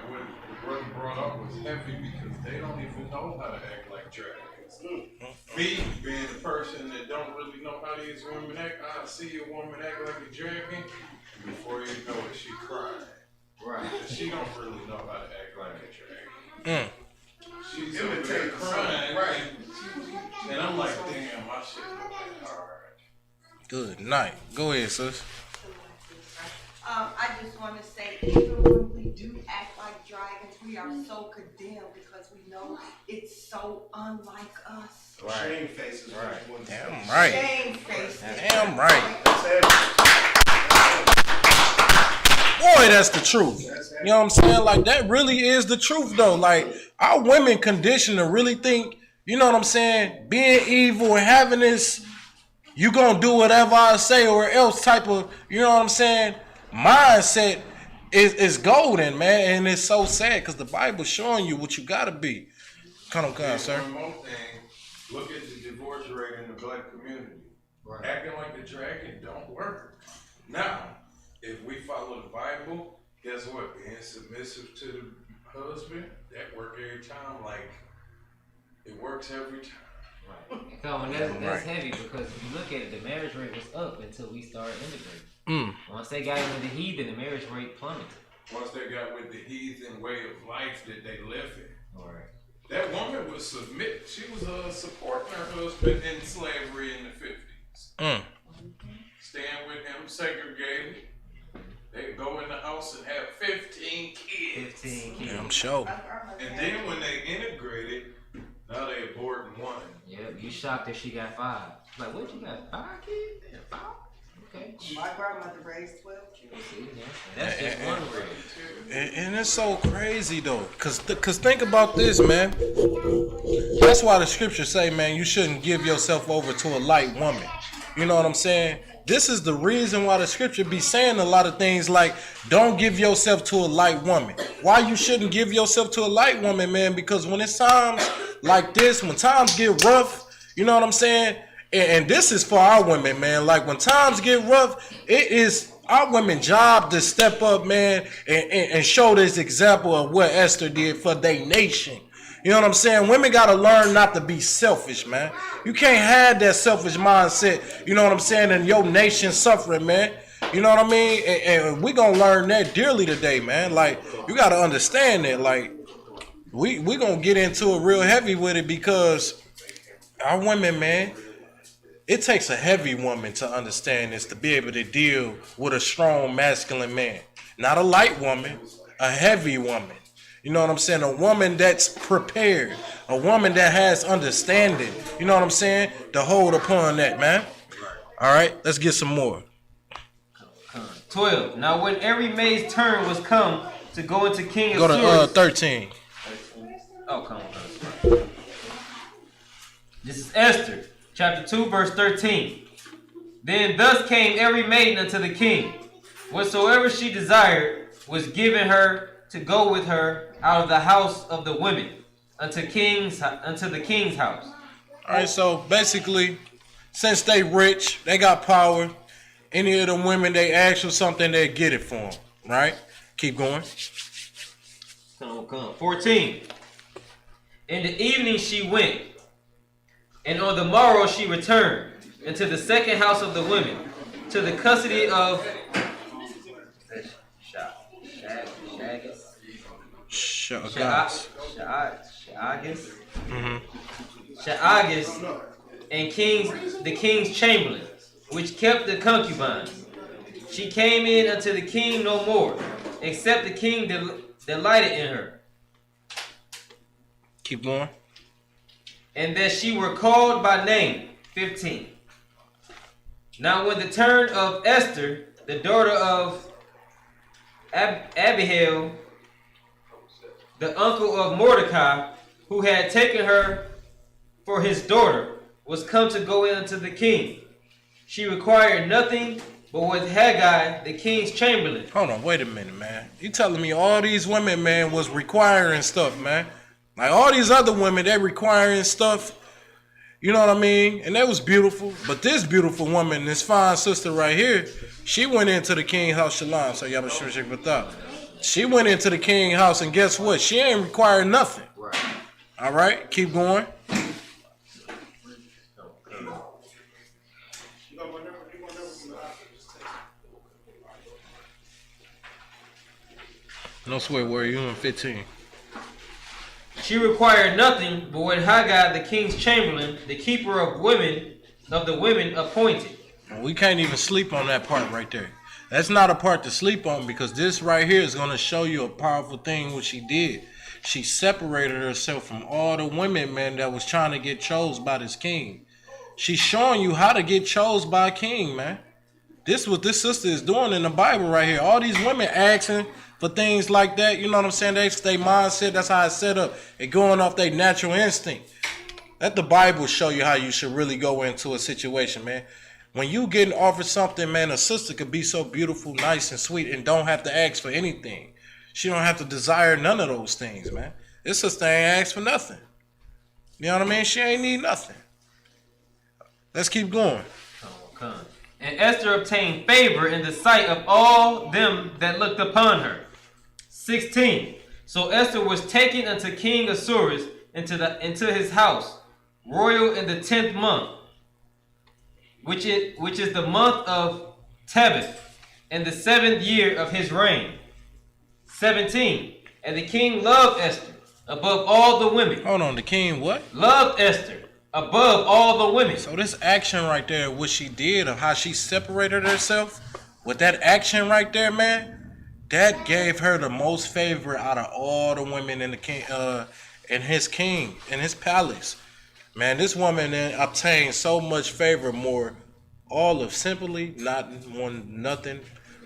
what the brother brought up was heavy because they don't even know how to act like dragons. Me being the person that don't really know how these women act, I see a woman act like a dragon, and before you know it, she cried. Right. She don't really know how to act like a dragon. She's over there imitate crying, right. and I'm like, damn, my shit look like hard. Good night. Go ahead, sis. I just want to say, even when we do act like dragons, we are so condemned because we know it's so unlike us. Shame faces. Right. Damn right. Shame face. Damn right. That's heavy. Boy, that's the truth. You know what I'm saying? Like, that really is the truth, though. Like, our women conditioned to really think, you know what I'm saying, being evil and having this, you gonna do whatever I say or else type of, you know what I'm saying, mindset is golden, man. And it's so sad because the Bible's showing you what you gotta be. Come on, sir. One more thing, look at the divorce rate in the black community. Right. Acting like a dragon don't work. Now, if we follow the Bible, guess what? Being submissive to the husband, that work every time. Like, it works every time. Right. No, and that's heavy because if you look at it, the marriage rate was up until we started integrating. Once they got into the heathen, the marriage rate plummeted. Once they got with the heathen way of life that they live in. All right. That woman was submit. She was supporting her husband in slavery in the 50s. Staying with him, segregated. They go in the house and have 15 kids. 15 kids. Yeah, I'm sure. And then when they integrated, now they aborting one. Yep, you shocked that she got 5. Like, what, you got 5 kids? Yeah, 5? Okay. My grandmother raised 12 kids. See, that's just one rate. And it's so crazy, though. Cause think about this, man. That's why the scriptures say, man, you shouldn't give yourself over to a light woman. You know what I'm saying? This is the reason why the scripture be saying a lot of things like, don't give yourself to a light woman. Why you shouldn't give yourself to a light woman, man? Because when it's times like this, when times get rough, you know what I'm saying? And this is for our women, man. Like, when times get rough, it is our women's job to step up, man, and show this example of what Esther did for their nation. You know what I'm saying? Women got to learn not to be selfish, man. You can't have that selfish mindset, you know what I'm saying, and your nation suffering, man. You know what I mean? And we going to learn that dearly today, man. Like, you got to understand that. Like, we going to get into it real heavy with it because our women, man, it takes a heavy woman to understand this, to be able to deal with a strong masculine man. Not a light woman, a heavy woman. You know what I'm saying? A woman that's prepared. A woman that has understanding. You know what I'm saying? To hold upon that, man. All right, let's get some more. 12. Now when every maid's turn was come to go into King Go Assyria's... to 13. Oh, come on. This is Esther, chapter 2, verse 13. Then thus came every maiden unto the king. Whatsoever she desired was given her to go with her out of the house of the women unto the king's house. All right, so basically, since they rich, they got power. Any of the women they ask for something, they get it for them. Right? Keep going. Come. 14. In the evening she went, and on the morrow she returned into the second house of the women, to the custody of Shaagas and the king's chamberlain, which kept the concubines. She came in unto the king no more, except the king delighted in her. Keep going. And that she were called by name. 15. Now when the turn of Esther, the daughter of Abihail, the uncle of Mordecai, who had taken her for his daughter, was come to go in unto the king, she required nothing but with Haggai, the king's chamberlain. Hold on, wait a minute, man. You telling me all these women, man, was requiring stuff, man? Like all these other women, they requiring stuff. You know what I mean? And that was beautiful. But this beautiful woman, this fine sister right here, she went into the king house, Shalom. So y'all sure check with that. She went into the king house, and guess what? She ain't required nothing. Right. All right, keep going. No swear word, you in 15. She required nothing but what Haggai, the king's chamberlain, the keeper of the women appointed. We can't even sleep on that part right there. That's not a part to sleep on, because this right here is going to show you a powerful thing what she did. She separated herself from all the women, man, that was trying to get chose by this king. She's showing you how to get chose by a king, man. This is what this sister is doing in the Bible right here. All these women asking for things like that, you know what I'm saying? That's their mindset. That's how it's set up. It going off their natural instinct. Let the Bible show you how you should really go into a situation, man. When you getting offered something, man, a sister could be so beautiful, nice, and sweet and don't have to ask for anything. She don't have to desire none of those things, man. This sister ain't asked for nothing. You know what I mean? She ain't need nothing. Let's keep going. Come. And Esther obtained favor in the sight of all them that looked upon her. 16. So Esther was taken unto King Ahasuerus into his house, royal in the 10th month, which is the month of Tebeth, in the 7th year of his reign. 17. And the king loved Esther above all the women. Hold on, the king what? Loved Esther above all the women. So this action right there, what she did, of how she separated herself, with that action right there, man, that gave her the most favor out of all the women in the king, in his palace. Man, this woman then obtained so much favor, more all of simply not one nothing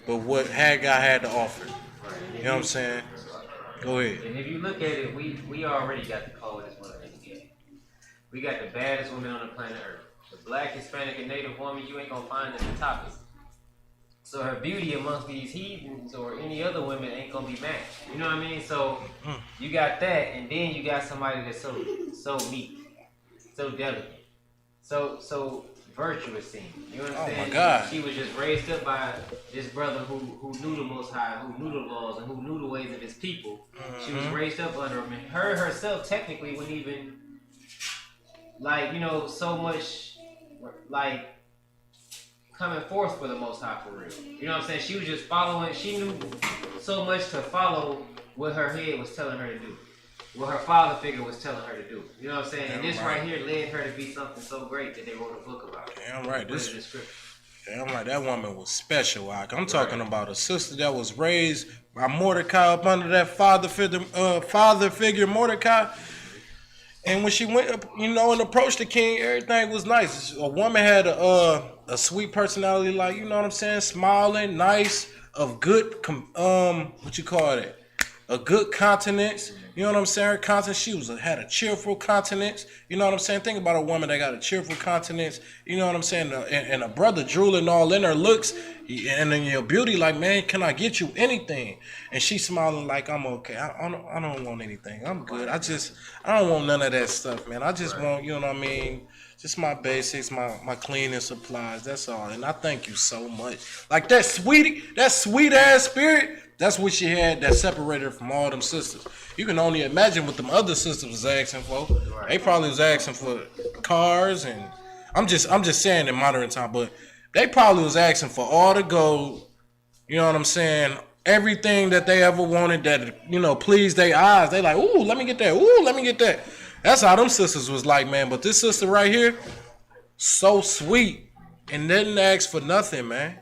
but what Haggai had to offer. You know what I'm saying? Go ahead. And if you look at it, we already got the coldest women in the game. We got the baddest women on the planet Earth. The black, Hispanic, and Native woman you ain't gonna find in the topics. So her beauty amongst these heathens or any other women ain't gonna be matched. You know what I mean? So you got that, and then you got somebody that's so meek, so delicate, so virtuous seeming. You understand? Oh my God. She was just raised up by this brother who knew the Most High, who knew the laws, and who knew the ways of his people. She was raised up under him, and her herself technically wouldn't even so much coming forth for the Most High for real. You know what I'm saying? She was just following. She knew so much to follow what her head was telling her to do, what her father figure was telling her to do. You know what I'm saying? And this right here led her to be something so great that they wrote a book about it. Damn right. Damn right. That woman was special. I'm talking about a sister that was raised by Mordecai up under that father figure Mordecai. And when she went up, and approached the king, everything was nice. A woman had a sweet personality, like, you know what I'm saying, smiling, nice, of good, a good countenance. You know what I'm saying? Her countenance, she had a cheerful countenance. You know what I'm saying? Think about a woman that got a cheerful countenance. You know what I'm saying? And a brother drooling all in her looks, and then your beauty, like, man, can I get you anything? And she smiling like, I'm okay. I don't want anything. I'm good. I don't want none of that stuff, man. I just want, you know what I mean? Just my basics, my cleaning supplies. That's all. And I thank you so much. Like that sweet ass spirit. That's what she had that separated her from all them sisters. You can only imagine what them other sisters was asking for. They probably was asking for cars, and I'm just saying in modern time, but they probably was asking for all the gold. You know what I'm saying? Everything that they ever wanted that, pleased their eyes. They like, ooh, let me get that. Ooh, let me get that. That's how them sisters was like, man. But this sister right here, so sweet and didn't ask for nothing, man.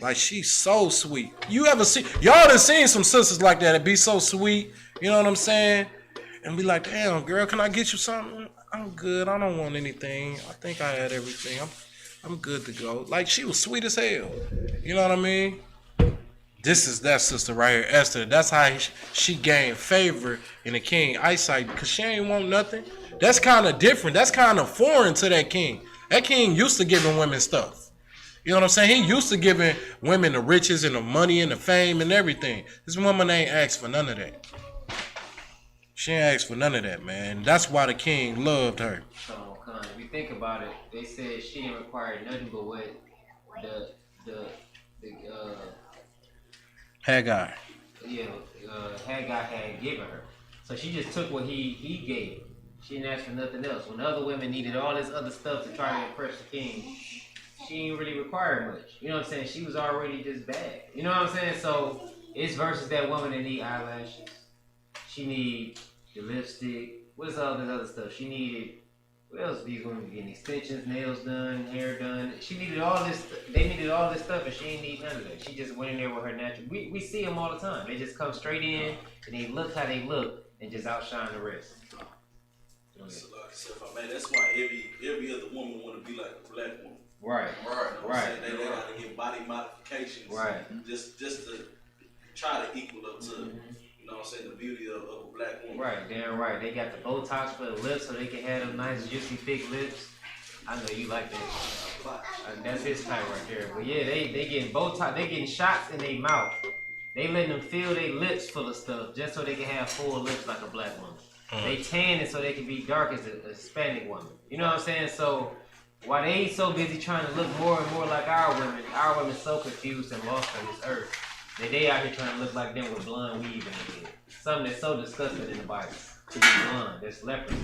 Like, she's so sweet. Y'all done seen some sisters like that be so sweet, you know what I'm saying? And be like, damn, girl, can I get you something? I'm good. I don't want anything. I think I had everything. I'm good to go. Like, she was sweet as hell. You know what I mean? This is that sister right here, Esther. That's how she gained favor in the king eyesight, because she ain't want nothing. That's kind of different. That's kind of foreign to that king. That king used to giving women stuff. You know what I'm saying? He used to giving women the riches and the money and the fame and everything. This woman ain't asked for none of that. She ain't asked for none of that, man. That's why the king loved her. So, if you think about it, they said she didn't require nothing but what the Hagar. Haggai had given her. So she just took what he gave her. She didn't ask for nothing else. When the other women needed all this other stuff to try to impress the king, she didn't really require much. You know what I'm saying? She was already just bad. You know what I'm saying? So it's versus that woman that need eyelashes. She need the lipstick. What's all this other stuff? She needed, what else these women getting? Extensions, nails done, hair done. She needed all this. They needed all this stuff, and she ain't need none of that. She just went in there with her natural. We see them all the time. They just come straight in, and they look how they look, and just outshine the rest. So like I said, man, that's why every other woman want to be like a black woman. Right. You know what I'm saying? They got to get body modifications. Right. Just to try to equal up to, you know what I'm saying, the beauty of a black woman. Right, damn right. They got the Botox for the lips so they can have them nice, juicy, thick lips. I know you like that. That's his type right there. But yeah, they getting Botox. They getting shots in their mouth. They letting them fill their lips full of stuff just so they can have full lips like a black woman. They tan it so they can be dark as a Hispanic woman. You know what I'm saying? So while they so busy trying to look more and more like our women so confused and lost on this earth that they out here trying to look like them with blonde weave in their head. Something that's so disgusting in the Bible. To be blonde, that's leprosy.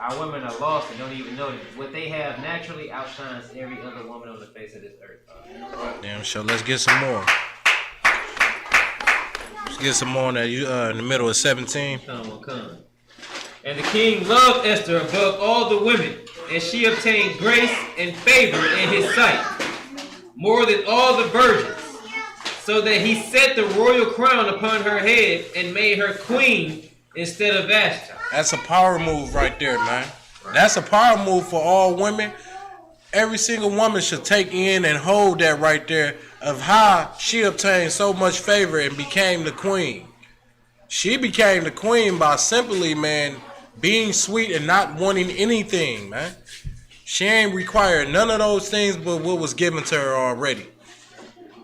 Our women are lost and don't even know that what they have naturally outshines every other woman on the face of this earth. Damn, so let's get some more. Let's get some more in the middle of 17. Come. And the king loved Esther above all the women, and she obtained grace and favor in his sight, more than all the virgins, so that he set the royal crown upon her head and made her queen instead of Vashti. That's a power move right there, man. That's a power move for all women. Every single woman should take in and hold that right there of how she obtained so much favor and became the queen. She became the queen by simply, man, being sweet and not wanting anything, man. She ain't required none of those things but what was given to her already.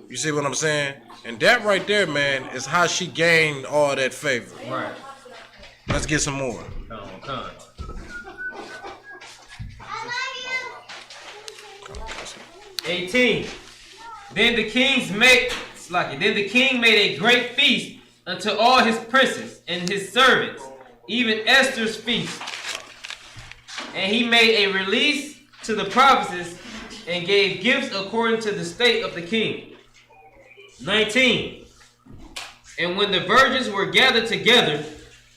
You see what I'm saying? And that right there, man, is how she gained all that favor. Right. Let's get some more. Come. 18. Then the king made a great feast unto all his princes and his servants, even Esther's feast. And he made a release to the provinces and gave gifts according to the state of the king. 19. And when the virgins were gathered together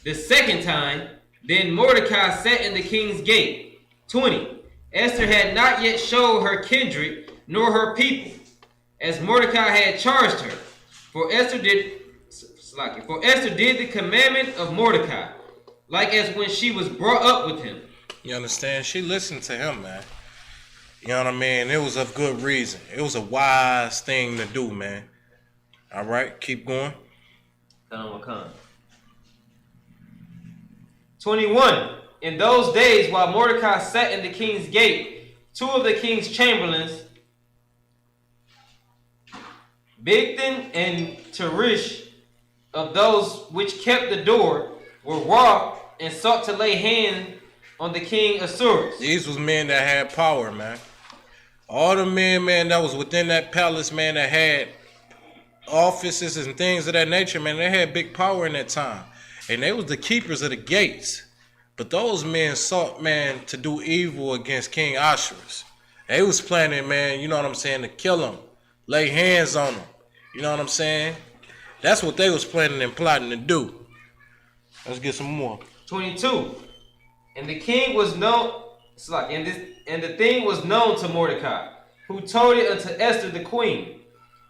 the second time, then Mordecai sat in the king's gate. 20. Esther had not yet showed her kindred nor her people, as Mordecai had charged her. For Esther did the commandment of Mordecai, like as when she was brought up with him. You understand? She listened to him, man. You know what I mean? It was of good reason. It was a wise thing to do, man. All right, keep going. Come. 21. In those days, while Mordecai sat in the king's gate, two of the king's chamberlains, Bigthan and Teresh, of those which kept the door, were wroth and sought to lay hand on the king Ahasuerus. These was men that had power, man. All the men, man, that was within that palace, man, that had offices and things of that nature, man, they had big power in that time. And they was the keepers of the gates. But those men sought, man, to do evil against King Ahasuerus. They was planning, man, you know what I'm saying, to kill him, lay hands on him. You know what I'm saying? That's what they was planning and plotting to do. Let's get some more. 22. And the king was known, and the thing was known to Mordecai, who told it unto Esther the queen.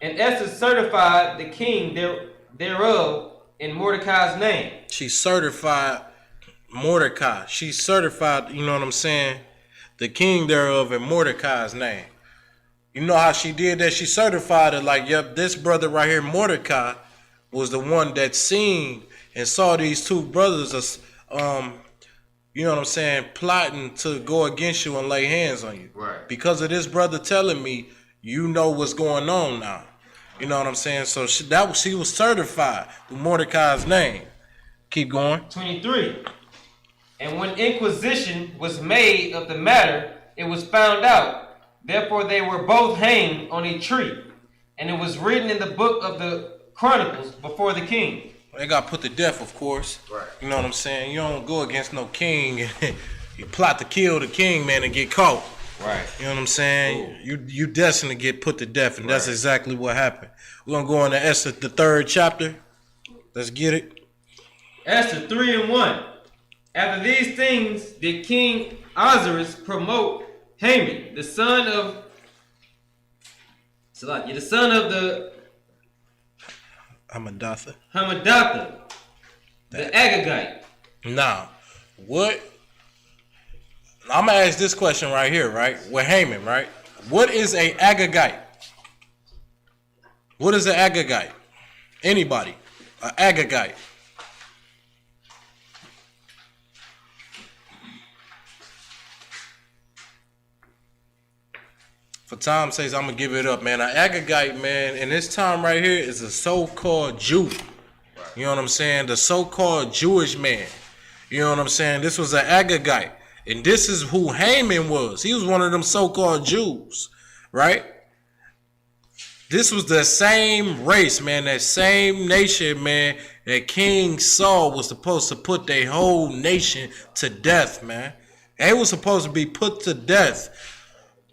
And Esther certified the king thereof in Mordecai's name. She certified Mordecai. She certified, you know what I'm saying, the king thereof in Mordecai's name. You know how she did that? She certified it like, yep, this brother right here, Mordecai, was the one that seen and saw these two brothers, you know what I'm saying, plotting to go against you and lay hands on you. Right. Because of this brother telling me, you know what's going on now. You know what I'm saying? So she was certified with Mordecai's name. Keep going. 23. And when inquisition was made of the matter, it was found out. Therefore they were both hanged on a tree. And it was written in the book of the Chronicles before the king. They got put to death, of course. Right. You know what I'm saying? You don't go against no king. You plot to kill the king, man, and get caught. Right. You know what I'm saying? You destined to get put to death, and that's exactly what happened. We're gonna go into Esther, the 3rd chapter. Let's get it. Esther 3:1. After these things did King Ahasuerus promote Haman, the son of the Hamadatha, the Agagite. Now, what? I'm gonna ask this question right here, right? With Haman, right? What is a Agagite? What is an Agagite? Anybody? An Agagite. For time's sake, I'm gonna give it up, man. An Agagite, man, in this time right here is a so-called Jew. You know what I'm saying? The so-called Jewish man. You know what I'm saying? This was an Agagite. And this is who Haman was. He was one of them so-called Jews, right? This was the same race, man, that same nation, man, that King Saul was supposed to put their whole nation to death, man. They was supposed to be put to death.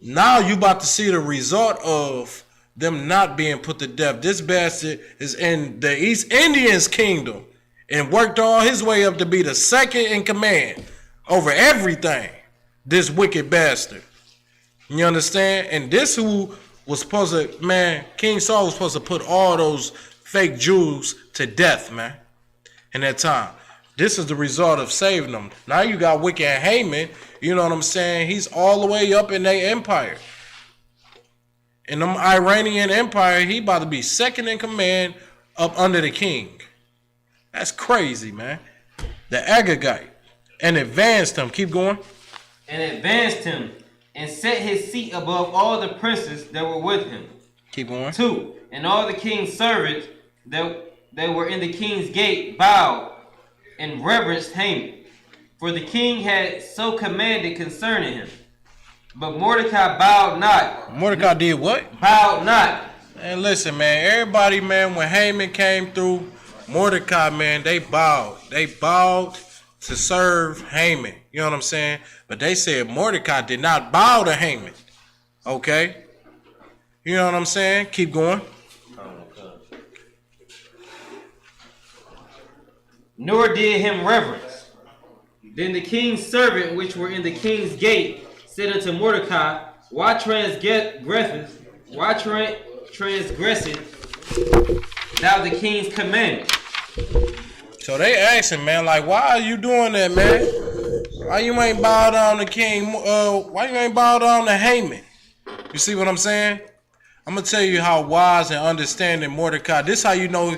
Now you about to see the result of them not being put to death. This bastard is in the East Indians kingdom and worked all his way up to be the second in command over everything. This wicked bastard. You understand? And this who was supposed to, man, King Saul was supposed to put all those fake Jews to death, man, in that time. This is the result of saving them. Now you got wicked Haman, you know what I'm saying? He's all the way up in their empire. In them Iranian empire, he about to be second in command up under the king. That's crazy, man. The Agagite. And advanced him. Keep going. And advanced him and set his seat above all the princes that were with him. Keep going. 2. And all the king's servants that were in the king's gate bowed and reverenced Haman, for the king had so commanded concerning him. But Mordecai bowed not. Mordecai did what? Bowed not. And listen, man, everybody, man, when Haman came through, Mordecai, man, they bowed. They bowed to serve Haman. You know what I'm saying? But they said Mordecai did not bow to Haman. Okay? You know what I'm saying? Keep going. Nor did him reverence. Then the king's servant which were in the king's gate said unto Mordecai, Why transgresseth thou the king's commandment? So they asked him, man, like, why are you doing that, man? Why you ain't bow down to King? Why you ain't bow down to Haman? You see what I'm saying? I'm gonna tell you how wise and understanding Mordecai. This how you know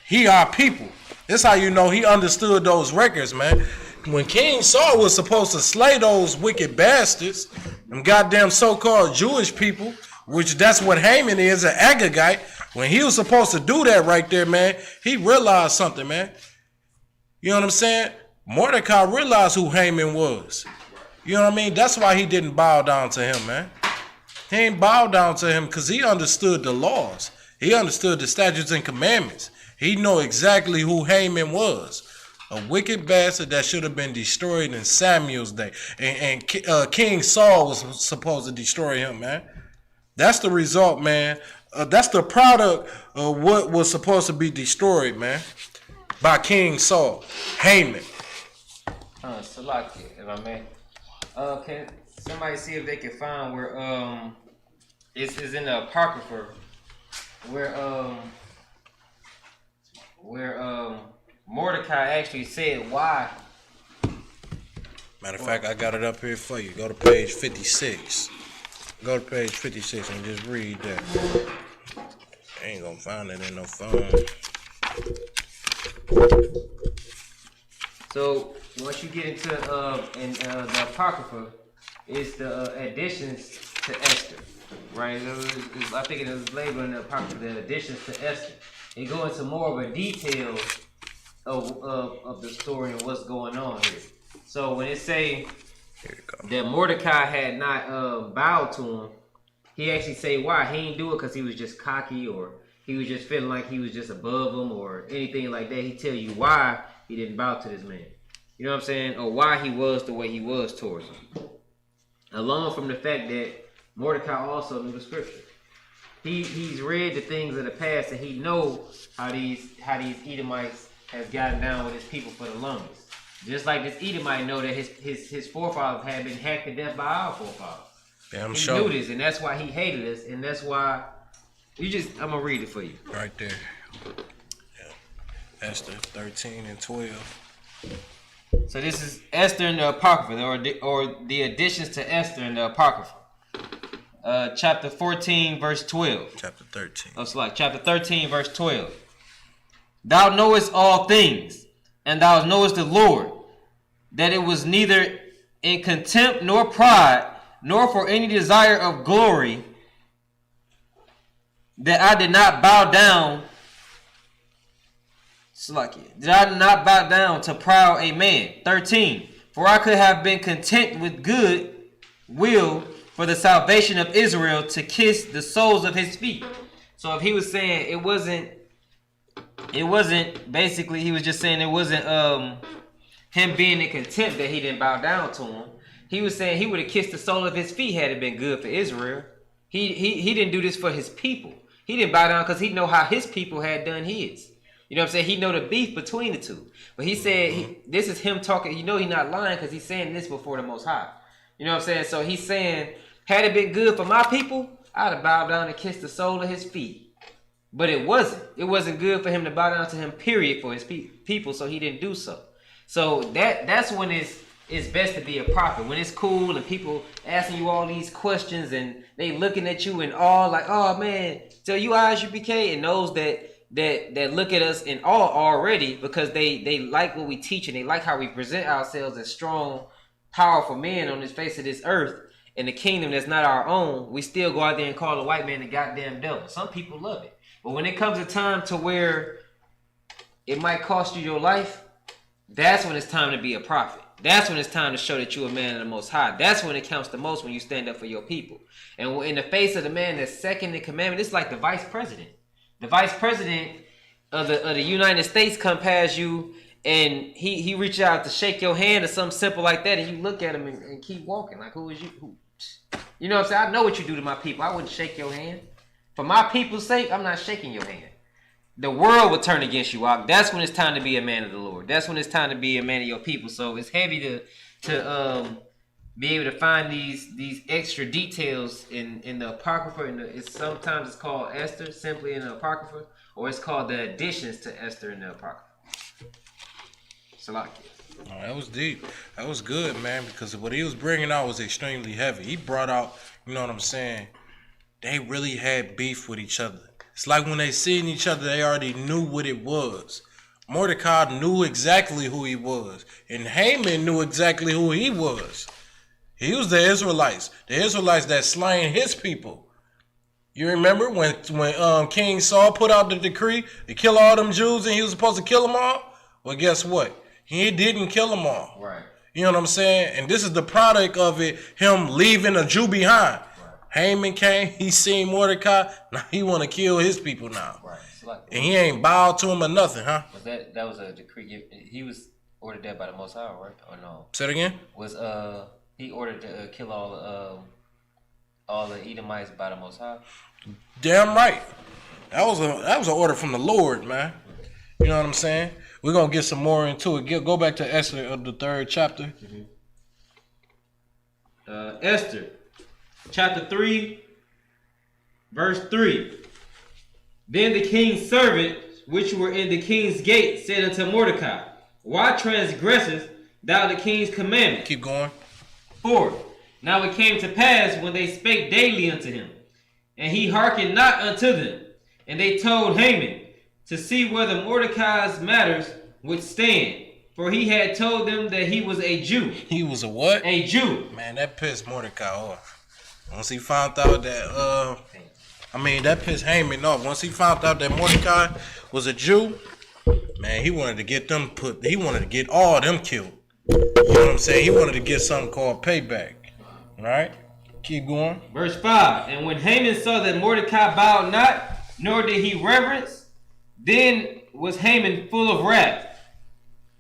he our people. This how you know he understood those records, man. When King Saul was supposed to slay those wicked bastards, them goddamn so-called Jewish people, which that's what Haman is, an Agagite. When he was supposed to do that right there, man, he realized something, man. You know what I'm saying? Mordecai realized who Haman was. You know what I mean? That's why he didn't bow down to him, man. He ain't bowed down to him because he understood the laws. He understood the statutes and commandments. He know exactly who Haman was. A wicked bastard that should have been destroyed in Samuel's day. And King Saul was supposed to destroy him, man. That's the result, man. That's the product of what was supposed to be destroyed, man. By King Saul. Haman. Salaki, if I may. Can somebody see if they can find where it's in the Apocrypha where Mordecai actually said why. Matter of fact, I got it up here for you. Go to page 56. Go to page 56 and just read that. I ain't gonna find it in no phone. So once you get into the Apocrypha, it's the additions to Esther, right? I think it is labeled in the Apocrypha, the additions to Esther. They go into more of a detail of the story and what's going on here. So when it say that Mordecai had not bowed to him, he actually say why. He didn't do it because he was just cocky or he was just feeling like he was just above him or anything like that. He tell you why he didn't bow to this man. You know what I'm saying? Or why he was the way he was towards him. Along from the fact that Mordecai also knew the scripture. He's read the things of the past and he knows how these Edomites has gotten down with his people for the longest. Just like this Edomite know that his forefathers had been hacked to death by our forefathers. Damn he sure. knew this, and that's why he hated us, and that's why I'm gonna read it for you. Right there. Yeah. Esther 13 and 12. So this is Esther in the Apocrypha, or the additions to Esther in the Apocrypha. Chapter 14, verse 12. Chapter 13. Oh, it's chapter 13, verse 12. Thou knowest all things, and thou knowest the Lord, that it was neither in contempt nor pride, nor for any desire of glory, that I did not bow down. Did I not bow down to proud a man? 13. For I could have been content with good will for the salvation of Israel to kiss the soles of his feet. So if he was saying it wasn't basically, he was just saying it wasn't him being in contempt that he didn't bow down to him. He was saying he would have kissed the sole of his feet had it been good for Israel. He didn't do this for his people. He didn't bow down because he know how his people had done his. You know what I'm saying? He know the beef between the two. But he said this is him talking. You know he's not lying because he's saying this before the Most High. You know what I'm saying? So he's saying, had it been good for my people, I'd have bowed down and kissed the sole of his feet. But it wasn't. It wasn't good for him to bow down to him, period, for his people, so he didn't do so. So that's when it's best to be a prophet. When it's cool and people asking you all these questions and they looking at you in awe like, oh man, so you Isupk, and those that look at us in awe already because they like what we teach and they like how we present ourselves as strong, powerful men on this face of this earth in the kingdom that's not our own. We still go out there and call the white man the goddamn devil. Some people love it. But when it comes a time to where it might cost you your life, that's when it's time to be a prophet. That's when it's time to show that you're a man of the Most High. That's when it counts the most, when you stand up for your people. And in the face of the man that's second in commandment, it's like the vice president. The vice president of the United States come past you and he reach out to shake your hand or something simple like that, and you look at him and keep walking. Like, who is you? Who? You know what I'm saying? I know what you do to my people. I wouldn't shake your hand. For my people's sake, I'm not shaking your hand. The world will turn against you. That's when it's time to be a man of the Lord. That's when it's time to be a man of your people. So it's heavy to be able to find these extra details in the Apocrypha. Sometimes it's called Esther, simply in the Apocrypha, or it's called the additions to Esther in the Apocrypha. Salakia. Oh, that was deep. That was good, man, because what he was bringing out was extremely heavy. He brought out, you know what I'm saying, they really had beef with each other. It's like when they seen each other, they already knew what it was. Mordecai knew exactly who he was, and Haman knew exactly who he was. He was the Israelites that slain his people. You remember when King Saul put out the decree to kill all them Jews and he was supposed to kill them all? Well, guess what? He didn't kill them all. Right. You know what I'm saying? And this is the product of it, him leaving a Jew behind. Haman came, he seen Mordecai, now he want to kill his people now. Right. And he ain't bowed to him or nothing, huh? Was that was a decree? He was ordered that by the Most High, right? Or no? Say it again? Was he ordered to kill all the Edomites by the Most High? Damn right. That was an order from the Lord, man. You know what I'm saying? We're gonna get some more into it. Go back to Esther of the 3rd chapter. Esther. Chapter 3, verse 3. Then the king's servants, which were in the king's gate, said unto Mordecai, why transgressest thou the king's commandment? Keep going. 4. Now it came to pass when they spake daily unto him, and he hearkened not unto them. And they told Haman to see whether Mordecai's matters would stand, for he had told them that he was a Jew. He was a what? A Jew. Man, that pissed Mordecai off. Once he found out that, that pissed Haman off. Once he found out that Mordecai was a Jew, Man, he wanted to get them he wanted to get all them killed. You know what I'm saying? He wanted to get something called payback. Right? Keep going. Verse 5. And when Haman saw that Mordecai bowed not, nor did he reverence, then was Haman full of wrath.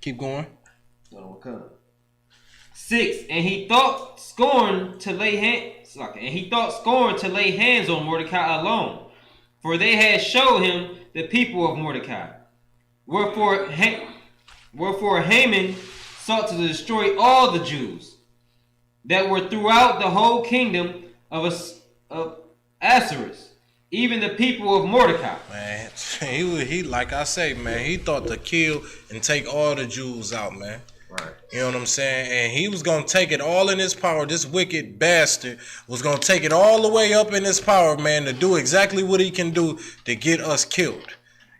Keep going. 6. And he thought scorn to lay hands on Mordecai alone, for they had showed him the people of Mordecai. Wherefore Haman sought to destroy all the Jews that were throughout the whole kingdom of Ahasuerus, even the people of Mordecai. Man, he like I say, man, he thought to kill and take all the Jews out, man. Right. You know what I'm saying? And he was going to take it all in his power. This wicked bastard was going to take it all the way up in his power, man, to do exactly what he can do to get us killed.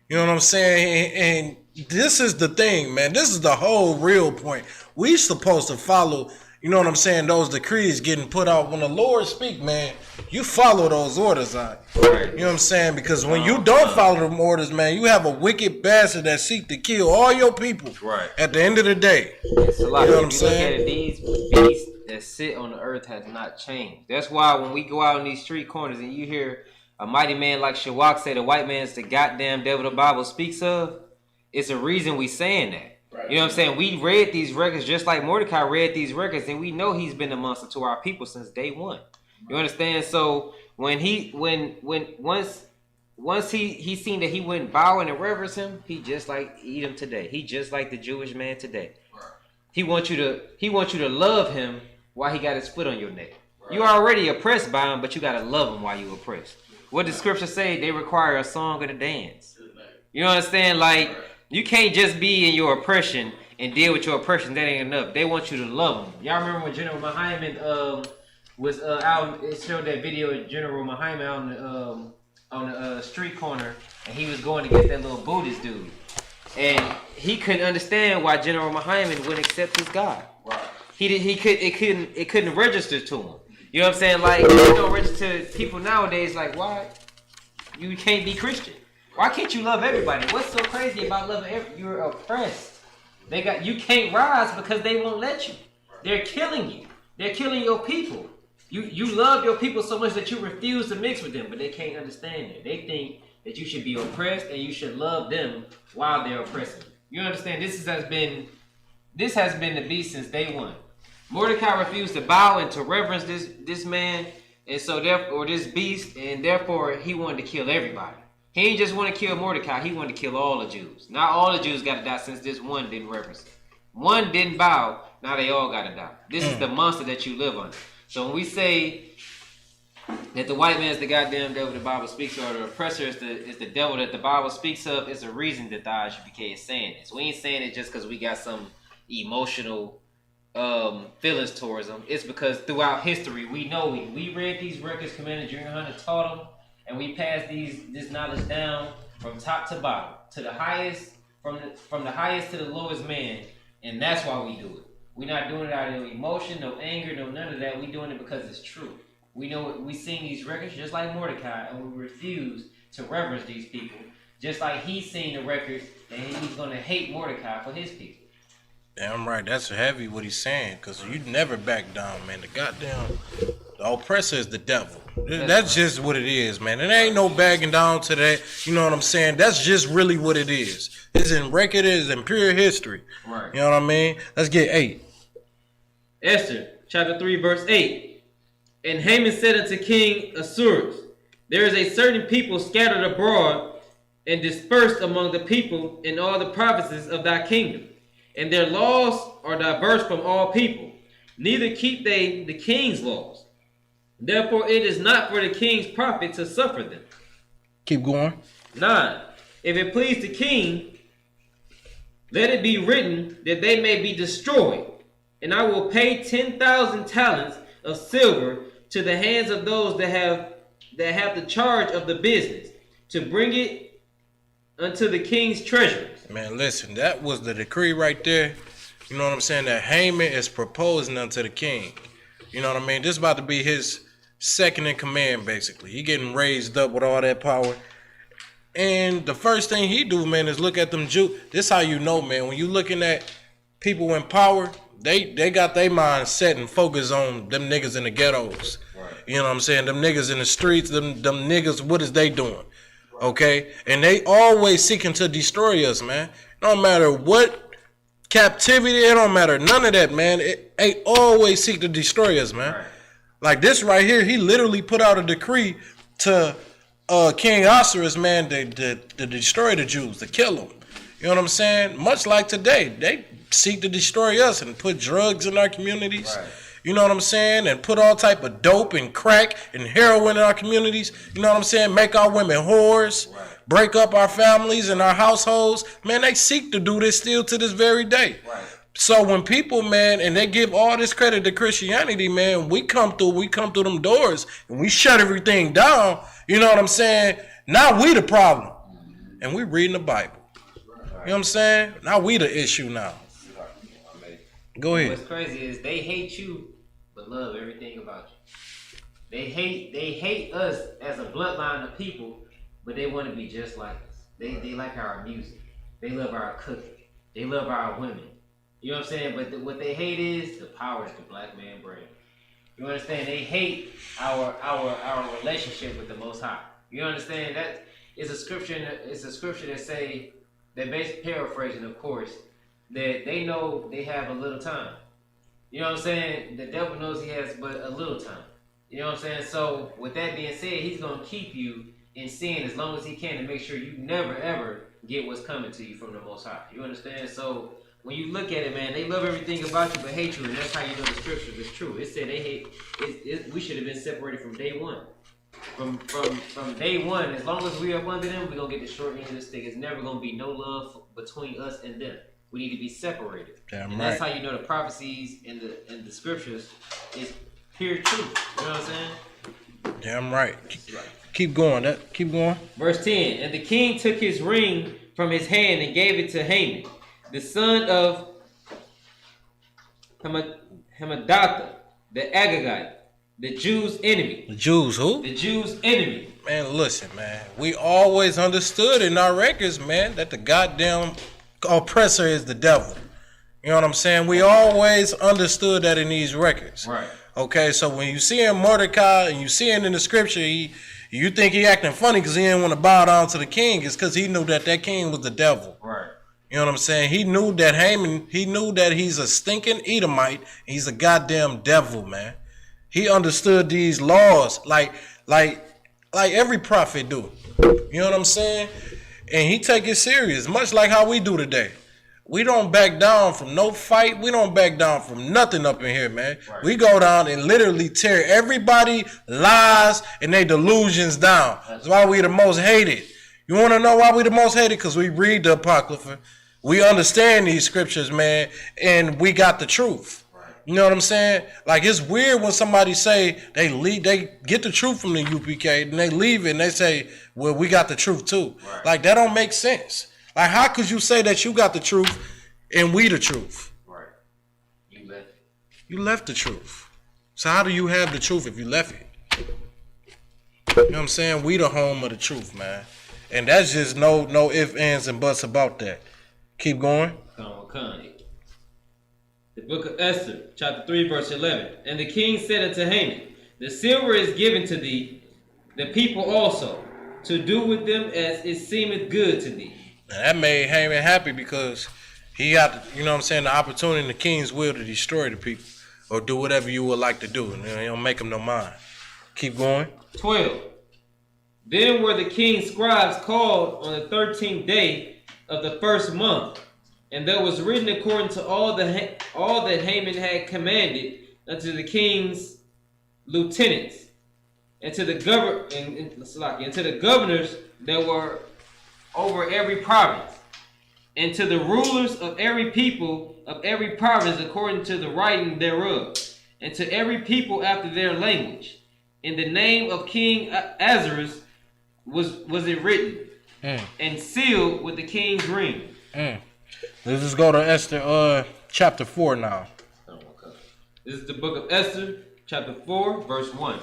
You know what I'm saying? And this is the thing, man. This is the whole real point. We supposed to follow, you know what I'm saying, those decrees getting put out. When the Lord speak, man, you follow those orders out. Right. You know what I'm saying? Because when you don't follow them orders, man, you have a wicked bastard that seek to kill all your people. Right. At the end of the day. It's a lot. You know what I'm If you saying? look at it, these beasts that sit on the earth has not changed. That's why when we go out in these street corners and you hear a mighty man like Shawak say the white man's the goddamn devil the Bible speaks of, it's a reason we saying that. Right. You know what I'm saying? We read these records just like Mordecai read these records, and we know he's been a monster to our people since day one. You understand? So once he seen that he wouldn't bow and reverence him, he just like Edom today. He just like the Jewish man today. Right. He wants you to love him while he got his foot on your neck. Right. You already oppressed by him, but you gotta love him while you oppressed. What does scripture say? They require a song and a dance. You understand? Like, you can't just be in your oppression and deal with your oppression. That ain't enough. They want you to love them. Y'all remember when General Mahyman was out? It showed that video of General Mahyman on the street corner, and he was going to get that little Buddhist dude, and he couldn't understand why General Mahyman wouldn't accept his God. Right. It couldn't register to him. You know what I'm saying? Like, you don't register to people nowadays. Like, why you can't be Christian? Why can't you love everybody? What's so crazy about loving everybody? You're oppressed. You can't rise because they won't let you. They're killing you. They're killing your people. You love your people so much that you refuse to mix with them, but they can't understand it. They think that you should be oppressed and you should love them while they're oppressing you. You understand? This has been the beast since day one. Mordecai refused to bow and to reverence this man, and so therefore this beast, and therefore he wanted to kill everybody. He didn't just want to kill Mordecai, he wanted to kill all the Jews. Not all the Jews got to die since this one didn't reverence it. One didn't bow, now they all got to die. This is the monster that you live under. So when we say that the white man is the goddamn devil the Bible speaks of, or the oppressor is the devil that the Bible speaks of, it's a reason that the ISUPK is saying this. We ain't saying it just because we got some emotional feelings towards them. It's because throughout history, we know we read these records, Commander Junior Hunter taught them, and we passed this knowledge down from top to bottom, to the highest, from the highest to the lowest man, and that's why we do it. We're not doing it out of emotion, no anger, no none of that. We're doing it because it's true. We know we sing these records just like Mordecai, and we refuse to reverence these people, just like he's seen the records, and he's going to hate Mordecai for his people. Damn right, that's heavy what he's saying, because you never back down, man. The oppressor is the devil. That's just what it is, man. It ain't no backing down to that. You know what I'm saying? That's just really what it is. It's in record, it's in pure history. Right. You know what I mean? Let's get 8. Esther, chapter 3, verse 8. And Haman said unto King Ahasuerus, there is a certain people scattered abroad and dispersed among the people in all the provinces of thy kingdom, and their laws are diverse from all people, neither keep they the king's laws. Therefore it is not for the king's profit to suffer them. Keep going. 9. If it please the king, let it be written that they may be destroyed, and I will pay 10,000 talents of silver to the hands of those that have the charge of the business, to bring it unto the king's treasuries. Man, listen, that was the decree right there. You know what I'm saying? That Haman is proposing unto the king. You know what I mean? This is about to be his second in command, basically. He getting raised up with all that power. And the first thing he do, man, is look at them Jews. This how you know, man. When you looking at people in power, they got their mind set and focused on them niggas in the ghettos. Right. You know what I'm saying? Them niggas in the streets, them niggas, what is they doing? Okay? And they always seeking to destroy us, man. No matter what captivity, it don't matter. None of that, man. They always seek to destroy us, man. Right. Like this right here, he literally put out a decree to King Osiris, man, to destroy the Jews, to kill them. You know what I'm saying? Much like today, they seek to destroy us and put drugs in our communities. Right. You know what I'm saying? And put all type of dope and crack and heroin in our communities. You know what I'm saying? Make our women whores. Right. Break up our families and our households. Man, they seek to do this still to this very day. Right. So when people, man, and they give all this credit to Christianity, man, we come through them doors and we shut everything down. You know what I'm saying? Now we the problem. And we reading the Bible. You know what I'm saying? Now we the issue now. Go ahead. What's crazy is they hate you, but love everything about you. They hate us as a bloodline of people, but they want to be just like us. They like our music. They love our cooking. They love our women. You know what I'm saying? But what they hate is the powers the black man brings. You understand? They hate our relationship with the Most High. You understand? That is a scripture. It's a scripture that say, that basically paraphrasing, of course, that they know they have a little time. You know what I'm saying? The devil knows he has but a little time. You know what I'm saying? So with that being said, he's gonna keep you in sin as long as he can to make sure you never ever get what's coming to you from the Most High. You understand? So when you look at it, man, they love everything about you but hate you, and that's how you know the scriptures is true. It said they hate. We should have been separated from day one. From day one, as long as we are under them, we're gonna get the short end of the stick. It's never gonna be no love between us and them. We need to be separated. Damn, and right. That's how you know the prophecies and the scriptures is pure truth. You know what I'm saying? Damn right. Keep going. Keep going. Verse 10. And the king took his ring from his hand and gave it to Haman, the son of Hammedatha, the Agagite, the Jews' enemy. The Jews who? The Jews' enemy. Man, listen, man. We always understood in our records, man, that the goddamn oppressor is the devil. You know what I'm saying? We always understood that in these records. Right. Okay, so when you see him Mordecai and you see him in the scripture, you think he acting funny because he didn't want to bow down to the king. It's because he knew that king was the devil. Right. You know what I'm saying? He knew that Haman, he knew that he's a stinking Edomite. He's a goddamn devil, man. He understood these laws like every prophet do. You know what I'm saying? And he take it serious, much like how we do today. We don't back down from no fight. We don't back down from nothing up in here, man. Right. We go down and literally tear everybody lies and their delusions down. That's why we the most hated. You want to know why we the most hated? Because we read the Apocrypha. We understand these scriptures, man, and we got the truth. Right. You know what I'm saying? Like, it's weird when somebody say they get the truth from the UPK and they leave it and they say, well, we got the truth too. Right. Like, that don't make sense. Like, how could you say that you got the truth and we the truth? Right. You left it. You left the truth. So how do you have the truth if you left it? You know what I'm saying? We the home of the truth, man. And that's just no ifs, ands, and buts about that. Keep going. The book of Esther, chapter 3, verse 11. And the king said unto Haman, the silver is given to thee, the people also, to do with them as it seemeth good to thee. And that made Haman happy because he got, you know what I'm saying, the opportunity in the king's will to destroy the people or do whatever you would like to do. And they don't make them no mind. Keep going. 12. Then were the king's scribes called on the 13th day of the first month, and there was written according to all that Haman had commanded unto the king's lieutenants and to the governors that were over every province, and to the rulers of every people of every province according to the writing thereof, and to every people after their language. In the name of King Ahasuerus was it written, and sealed with the king's ring. Let's just go to Esther chapter 4 now. This is the book of Esther, chapter 4, verse 1.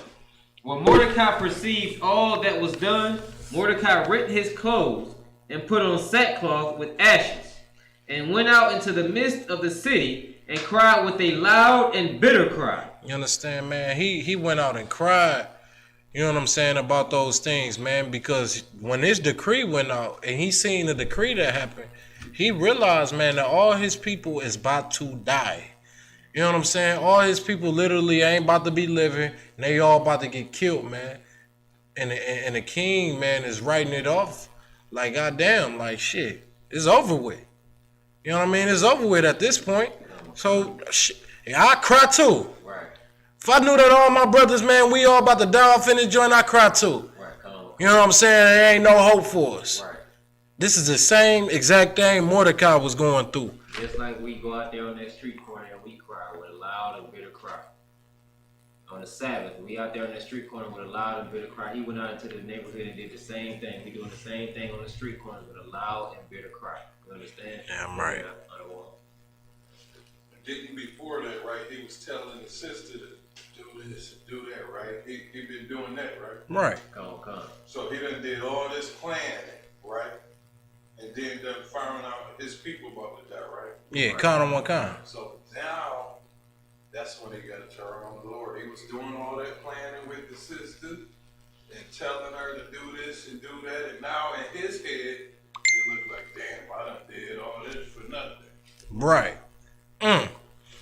When Mordecai perceived all that was done, Mordecai rent his clothes and put on sackcloth with ashes, and went out into the midst of the city and cried with a loud and bitter cry. You understand, man? He went out and cried. You know what I'm saying about those things, man? Because when this decree went out and he seen the decree that happened, he realized, man, that all his people is about to die. You know what I'm saying? All his people literally ain't about to be living, and they all about to get killed, man. And the king, man, is writing it off like, goddamn, like, shit, it's over with. You know what I mean? It's over with at this point. So, shit, I cry too. Right. If I knew that all my brothers, man, we all about to die off in this joint, I cry too. Right. Come on. You know what I'm saying? There ain't no hope for us. Right. This is the same exact thing Mordecai was going through. Just like we go out there on that street corner and we cry with a loud and bitter cry. On the Sabbath, we out there on that street corner with a loud and bitter cry. He went out into the neighborhood and did the same thing. We doing the same thing on the street corner with a loud and bitter cry. You understand? Damn right. Didn't before that, right? He was telling the sister to do this and do that, right? He been doing that, right? Right. Come. So he done did all this planning, right? And then done found out his people about to die, right? Yeah, count on one kind. So now, that's when he got to turn on the Lord. He was doing all that planning with the sister and telling her to do this and do that. And now in his head, it looked like, damn, I done did all this for nothing. Right.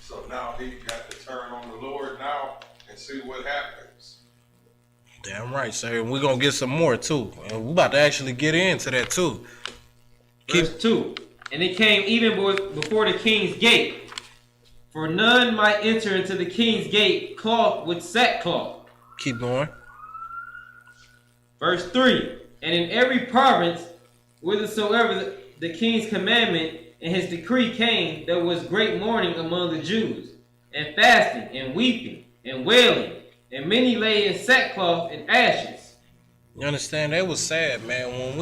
So now he got to turn on the Lord now and see what happens. Damn right, sir. And we're going to get some more, too. And we're about to actually get into that, too. Verse 2. And it came even before the king's gate, for none might enter into the king's gate cloth with sackcloth. Keep going. Verse 3. And in every province, whithersoever the king's commandment and his decree came, there was great mourning among the Jews, and fasting, and weeping, and wailing, and many lay in sackcloth and ashes. You understand? That was sad, man.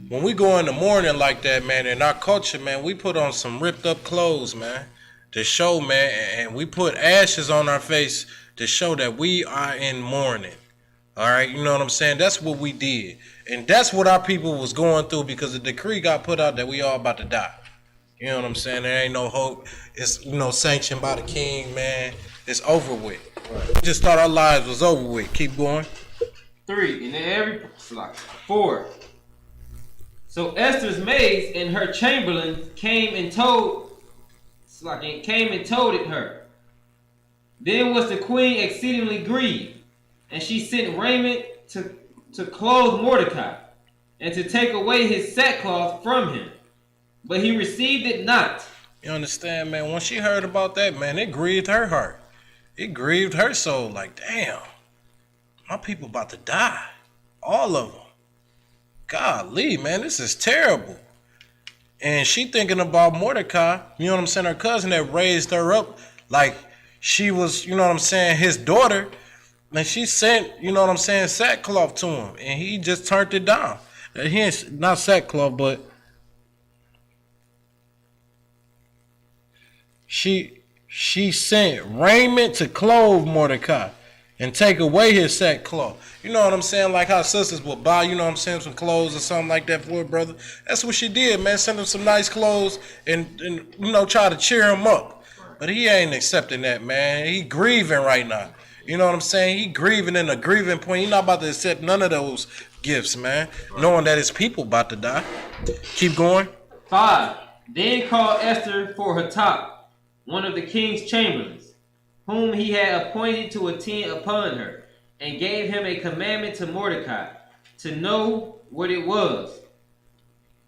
When we go in the mourning like that, man, in our culture, man, we put on some ripped up clothes, man, to show, man, and we put ashes on our face to show that we are in mourning. All right, you know what I'm saying? That's what we did. And that's what our people was going through because the decree got put out that we all about to die. You know what I'm saying? There ain't no hope. It's, sanctioned by the king, man. It's over with. We just thought our lives was over with. Keep going. 3. And in every 4. So Esther's maids and her chamberlain came and told it her. Then was the queen exceedingly grieved, and she sent raiment to clothe Mordecai, and to take away his sackcloth from him. But he received it not. You understand, man? When she heard about that, man, it grieved her heart. It grieved her soul. Like, damn, my people about to die. All of them. Golly, man, this is terrible. And she thinking about Mordecai, you know what I'm saying, her cousin that raised her up like she was, you know what I'm saying, his daughter. And she sent, you know what I'm saying, sackcloth to him. And he just turned it down. He ain't, not sackcloth, but she sent raiment to clothe Mordecai and take away his sackcloth. You know what I'm saying? Like how sisters will buy, you know what I'm saying, some clothes or something like that for her brother. That's what she did, man. Send him some nice clothes and try to cheer him up. But he ain't accepting that, man. He grieving right now. You know what I'm saying? He grieving in a grieving point. He not about to accept none of those gifts, man. Knowing that his people about to die. Keep going. 5. Then called Esther for her top, one of the king's chamberlains, whom he had appointed to attend upon her, and gave him a commandment to Mordecai, to know what it was,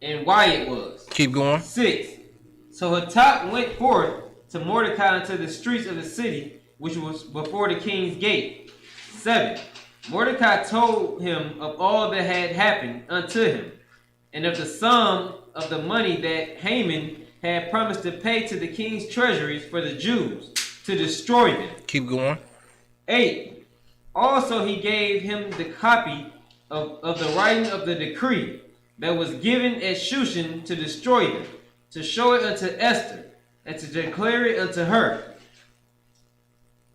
and why it was. Keep going. 6. So her top went forth to Mordecai into the streets of the city, which was before the king's gate. 7. Mordecai told him of all that had happened unto him, and of the sum of the money that Haman had promised to pay to the king's treasuries for the Jews, to destroy them. Keep going. 8. Also he gave him the copy of the writing of the decree that was given at Shushan to destroy them, to show it unto Esther, and to declare it unto her,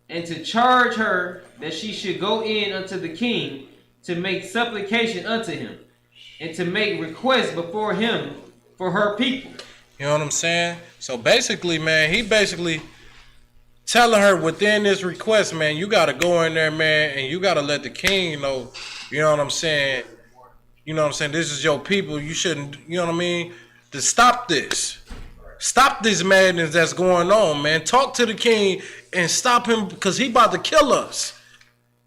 and to charge her that she should go in unto the king to make supplication unto him, and to make request before him for her people. You know what I'm saying? So basically, man, he basically telling her within this request, man, you got to go in there, man, and you got to let the king know, you know what I'm saying? You know what I'm saying? This is your people. You shouldn't, you know what I mean? To stop this. Stop this madness that's going on, man. Talk to the king and stop him because he about to kill us.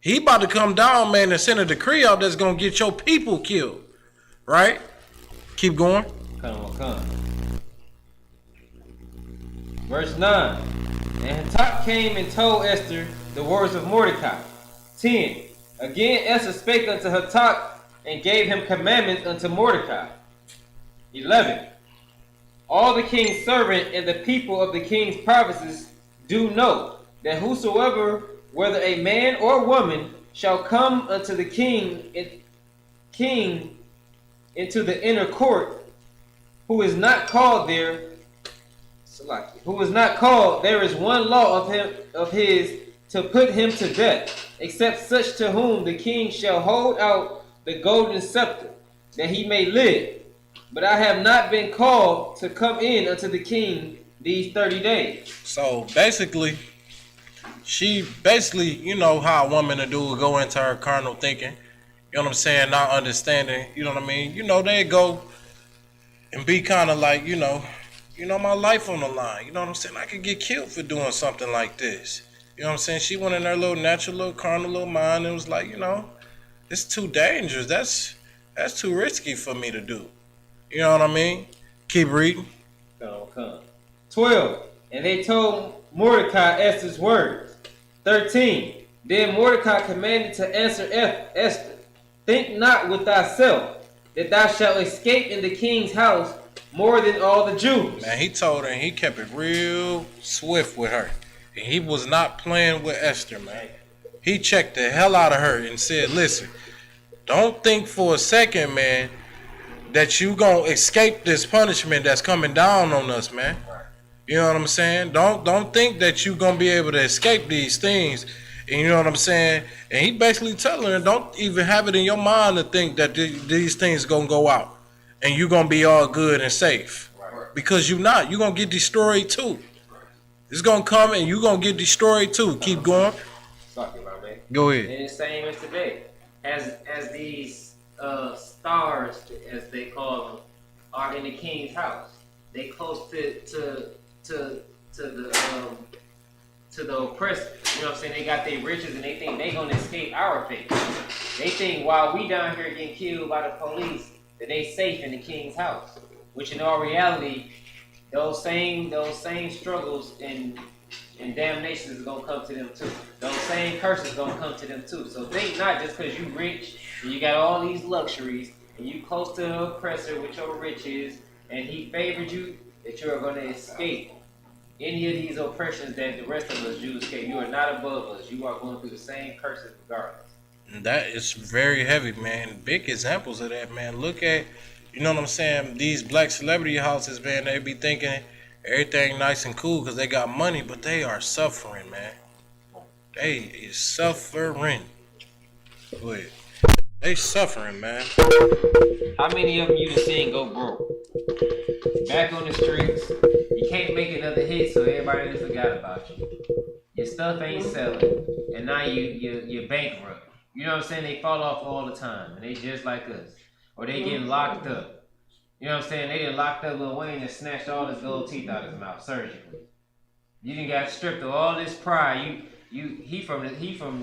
He about to come down, man, and send a decree out that's going to get your people killed. Right? Keep going. Come. Verse 9. And Isupk came and told Esther the words of Mordecai. 10. Again Esther spake unto Isupk and gave him commandments unto Mordecai. 11. All the king's servant and the people of the king's provinces do know that whosoever, whether a man or woman, shall come unto the king into the inner court, who is not called there, there is one law of his to put him to death, except such to whom the king shall hold out the golden scepter, that he may live. But I have not been called to come in unto the king these 30 days. So basically, you know how a woman to do will go into her carnal thinking. You know what I'm saying? Not understanding, you know what I mean? You know, they go and be kind of like, you know, my life on the line. You know what I'm saying? I could get killed for doing something like this. You know what I'm saying? She went in her little natural, little carnal little mind and was like, you know, it's too dangerous. That's too risky for me to do. You know what I mean? Keep reading. Come. 12. And they told Mordecai Esther's words. 13. Then Mordecai commanded to answer Esther, think not with thyself that thou shalt escape in the king's house more than all the Jews. Man, he told her and he kept it real swift with her. And he was not playing with Esther, man. He checked the hell out of her and said, listen, don't think for a second, man, that you gonna escape this punishment that's coming down on us, man. You know what I'm saying? Don't think that you gonna be able to escape these things. And you know what I'm saying? And he basically telling her, don't even have it in your mind to think that these things gonna go out and you gonna be all good and safe. Because you're not. You're gonna get destroyed too. It's gonna come and you gonna get destroyed too. Keep going. Go ahead. And it's same as today. As these stars, as they call them, are in the king's house. They close to the oppressor. You know what I'm saying? They got their riches and they think they gonna escape our fate. They think while we down here getting killed by the police, that they safe in the king's house. Which in all reality, those same struggles and damnations is gonna come to them too. Those same curses gonna come to them too. So think not just because you rich and you got all these luxuries and you close to the oppressor with your riches and he favored you, that you are gonna escape any of these oppressions that the rest of us Jews escape. You are not above us. You are going through the same curses regardless. That is very heavy, man. Big examples of that, man. Look at, you know what I'm saying, these black celebrity houses, man, they be thinking everything nice and cool because they got money, but they are suffering, man. They is suffering. Go ahead. They suffering, man. How many of them you done seen go broke? Back on the streets. You can't make another hit, so everybody just forgot about you. Your stuff ain't selling, and now you're bankrupt. You know what I'm saying? They fall off all the time, and they just like us. Or they getting locked up. You know what I'm saying? They done locked up Lil Wayne and snatched all his gold teeth out of his mouth surgically. You done got stripped of all this pride. He from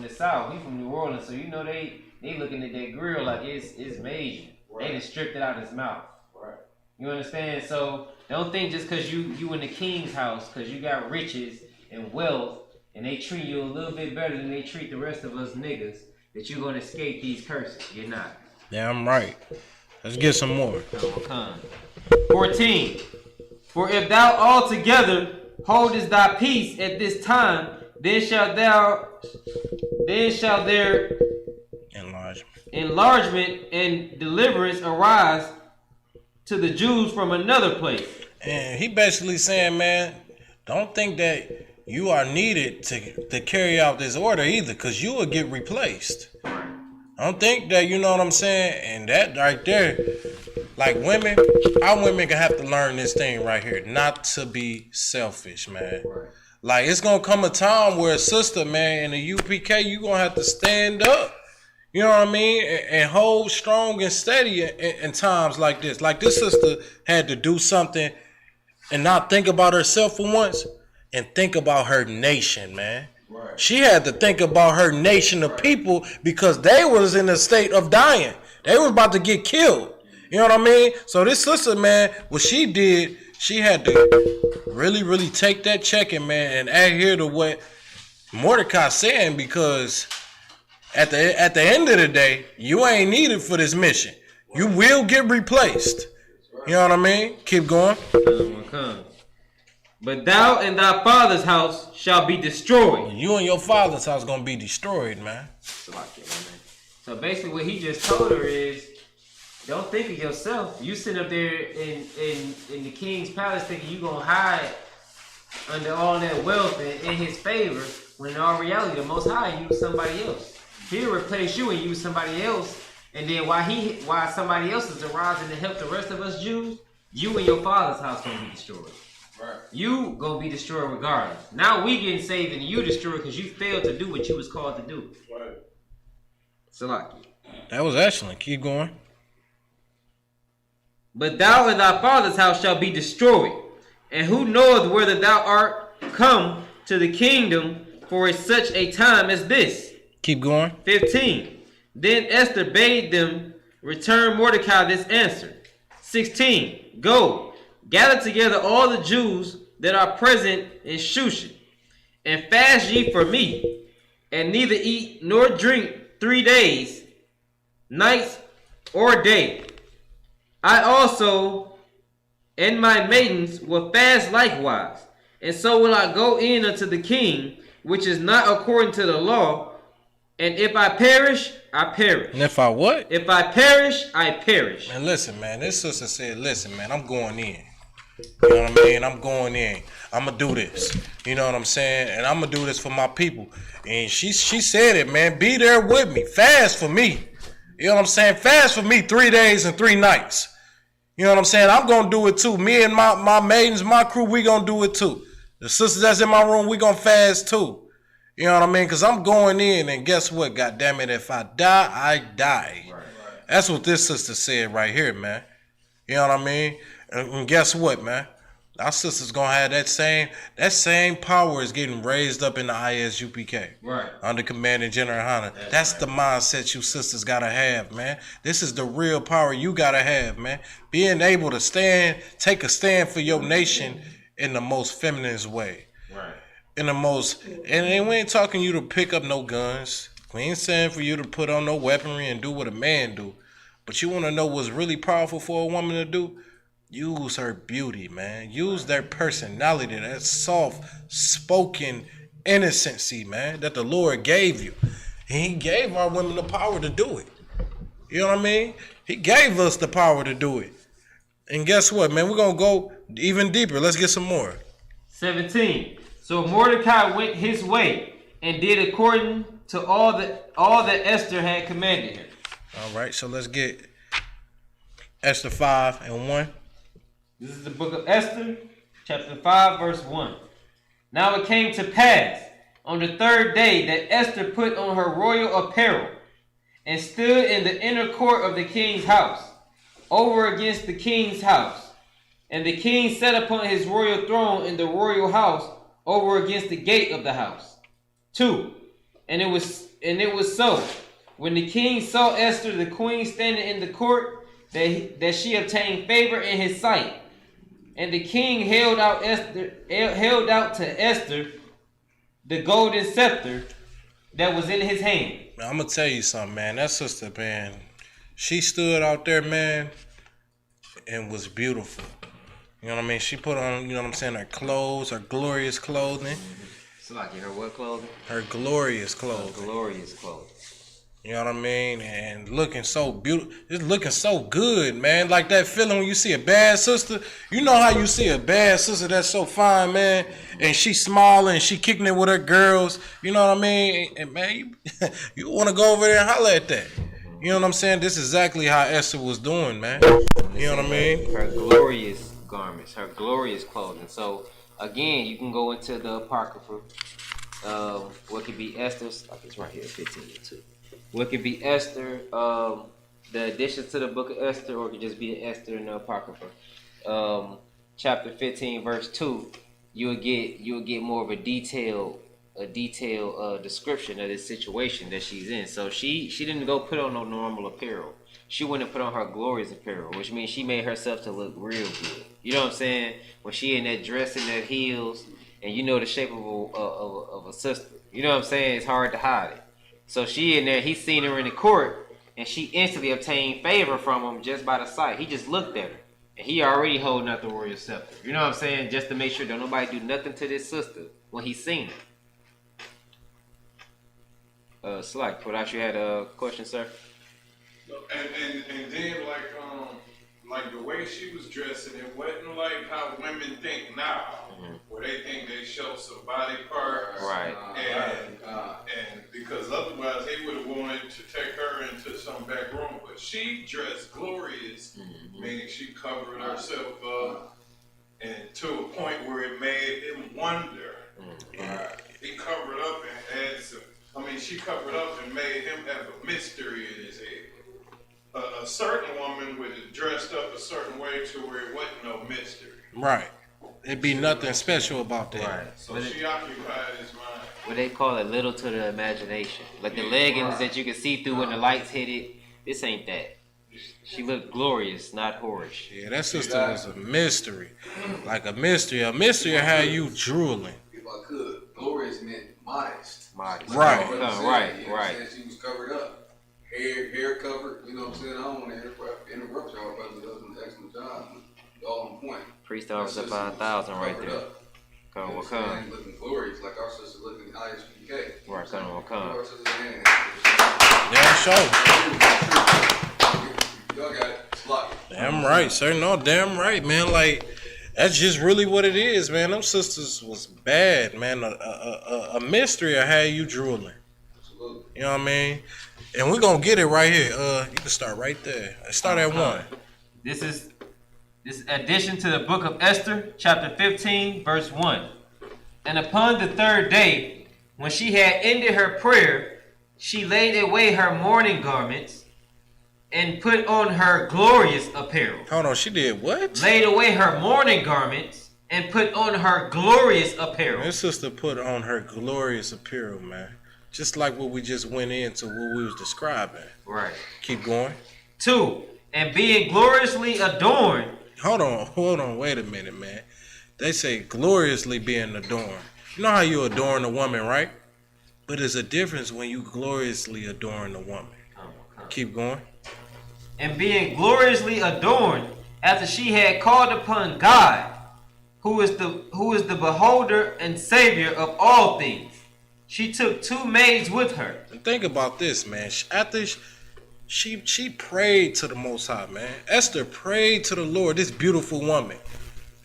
the South. He from New Orleans, so you know they looking at that grill like it's major. Right. They done stripped it out of his mouth. Right. You understand? So don't think just because you in the king's house, because you got riches and wealth, and they treat you a little bit better than they treat the rest of us niggas, that you're gonna escape these curses. You're not. Damn right. Let's get some more. 14. For if thou altogether holdest thy peace at this time, then shall there enlargement and deliverance arise to the Jews from another place. And he basically saying, man, don't think that you are needed to carry out this order either, because you will get replaced. I don't think that, you know what I'm saying? And that right there, like women, our women gonna have to learn this thing right here, not to be selfish, man. Right. Like it's gonna come a time where a sister, man, in the UPK, you gonna have to stand up. You know what I mean? And hold strong and steady in times like this. Like this sister had to do something and not think about herself for once and think about her nation, man. Right. She had to think about her nation of people because they was in a state of dying. They was about to get killed. You know what I mean? So this sister, man, what she did, she had to really, really take that checking, man, and adhere to what Mordecai's saying because at the end of the day, you ain't needed for this mission. You will get replaced. You know what I mean? Keep going. Come. But thou and thy father's house shall be destroyed. You and your father's house gonna be destroyed, man. So basically what he just told her is, don't think of yourself. You sit up there in the king's palace thinking you gonna hide under all that wealth and in his favor, when in all reality the Most High used somebody else. He'll replace you and use somebody else, and then while somebody else is arising to help the rest of us Jews, you and your father's house gonna be destroyed. Right. You gonna be destroyed regardless. Now we getting saved and you destroyed because you failed to do what you was called to do. Right. Salaki. That was excellent. Keep going. But thou and thy father's house shall be destroyed. And who knoweth whether thou art come to the kingdom for such a time as this? Keep going. 15. Then Esther bade them return Mordecai this answer. 16. Go, gather together all the Jews that are present in Shushan, and fast ye for me, and neither eat nor drink 3 days, nights or day. I also and my maidens will fast likewise, and so will I go in unto the king, which is not according to the law. And if I perish, I perish. And if I what? If I perish, I perish. And listen, man, this sister said, listen, man, I'm going in. You know what I mean? I'm going in. I'm going to do this. You know what I'm saying? And I'm going to do this for my people. And she said it, man. Be there with me. Fast for me. You know what I'm saying? Fast for me 3 days and 3 nights. You know what I'm saying? I'm going to do it too. Me and my maidens, my crew, we going to do it too. The sisters that's in my room, we going to fast too. You know what I mean? Because I'm going in, and guess what? God damn it, if I die, I die. Right. That's what this sister said right here, man. You know what I mean? And guess what, man? Our sister's going to have that same power is getting raised up in the ISUPK. Right. Under Commanding General Hunter. That's the mindset you sisters got to have, man. This is the real power you got to have, man. Being able to take a stand for your nation in the most feminist way. Right. In the most, and we ain't talking you to pick up no guns. We ain't saying for you to put on no weaponry and do what a man do. But you want to know what's really powerful for a woman to do? Use her beauty, man. Use their personality, that soft-spoken innocency, man, that the Lord gave you. And he gave our women the power to do it. You know what I mean? He gave us the power to do it. And guess what, man? We're going to go even deeper. Let's get some more. 17. So Mordecai went his way and did according to all that Esther had commanded him. All right, so let's get Esther 5:1. This is the book of Esther, chapter 5, verse 1. Now it came to pass on the 3rd day that Esther put on her royal apparel and stood in the inner court of the king's house, over against the king's house. And the king sat upon his royal throne in the royal house, over against the gate of the house. 2. And it was so, when the king saw Esther the queen standing in the court, that she obtained favor in his sight. And the king held out to Esther the golden scepter that was in his hand. I'm gonna tell you something, man. That sister, man, she stood out there, man, and was beautiful. You know what I mean? She put on, you know what I'm saying, her clothes, her glorious clothing. It's like her what clothing? Her glorious clothing. Glorious clothing. You know what I mean? And looking so beautiful. It's looking so good, man. Like that feeling when you see a bad sister. You know how you see a bad sister that's so fine, man. And she smiling, she kicking it with her girls. You know what I mean? And man, you want to go over there and holler at that. You know what I'm saying? This is exactly how Esther was doing, man. You know what I mean? Her glorious garments, her glorious clothing. So again, you can go into the Apocrypha. What could be Esther's? I think it's right here, 15 and 2. What could be Esther? The additions to the book of Esther, or it could just be Esther in the Apocrypha. Chapter 15, verse 2. You'll get more of a detailed description of this situation that she's in. So she didn't go put on no normal apparel. She went and put on her glorious apparel, which means she made herself to look real good. You know what I'm saying? When she in that dress and that heels, and you know the shape of a sister. You know what I'm saying? It's hard to hide it. So she in there, he seen her in the court, and she instantly obtained favor from him just by the sight. He just looked at her, and he already holding up the royal scepter. You know what I'm saying? Just to make sure that nobody do nothing to this sister when he seen her. Slack, what else you had a question, sir? And then like the way she was dressing, it wasn't like how women think now, where they think they show some body parts, Right. And because otherwise they would have wanted to take her into some back room. But she dressed glorious, meaning she covered herself up, and to a point where it made him wonder. He covered up and had some. I mean, she covered up and made him have a mystery in his head. A certain woman would have dressed up a certain way to where it wasn't no mystery. Right. It'd be nothing special about that. Right. So she occupied his mind. What they call it, little to the imagination. Like the leggings that you can see through when the lights hit it. This ain't that. She looked glorious, not whorish. Yeah, that sister was a mystery. Like a mystery. A mystery of how you drooling. If I could, glorious meant modest. Modest. Right. You know what I'm Right, saying? You know what I'm right. saying? She was covered up. Hair covered, you know what I'm saying? I don't want to interrupt y'all, brother. Does an excellent job. All on point. Priest officer 5,000 right there. Come on, come. Looking glorious, like our sister looking ISPK. Right, come on, come. Our sister, man. Damn sure. Y'all got it. It's locked. Damn right, sir. No, damn right, man. Like, that's just really what it is, man. Them sisters was bad, man. A mystery of how you drooling. Absolutely. You know what I mean? And we're gonna get it right here. You can start right there. Start at 1. This is addition to the book of Esther, chapter 15, verse 1. And upon the third day, when she had ended her prayer, she laid away her mourning garments and put on her glorious apparel. Hold on, she did what? Laid away her mourning garments and put on her glorious apparel. This sister put on her glorious apparel, man. Just like what we just went into, what we was describing. Right. Keep going. 2. And being gloriously adorned. Hold on, wait a minute, man. They say gloriously being adorned. You know how you adorn a woman, right? But there's a difference when you gloriously adorn a woman. Keep going. And being gloriously adorned after she had called upon God, who is the beholder and savior of all things. She took 2 maids with her. And think about this, man. After she prayed to the Most High, man. Esther prayed to the Lord, this beautiful woman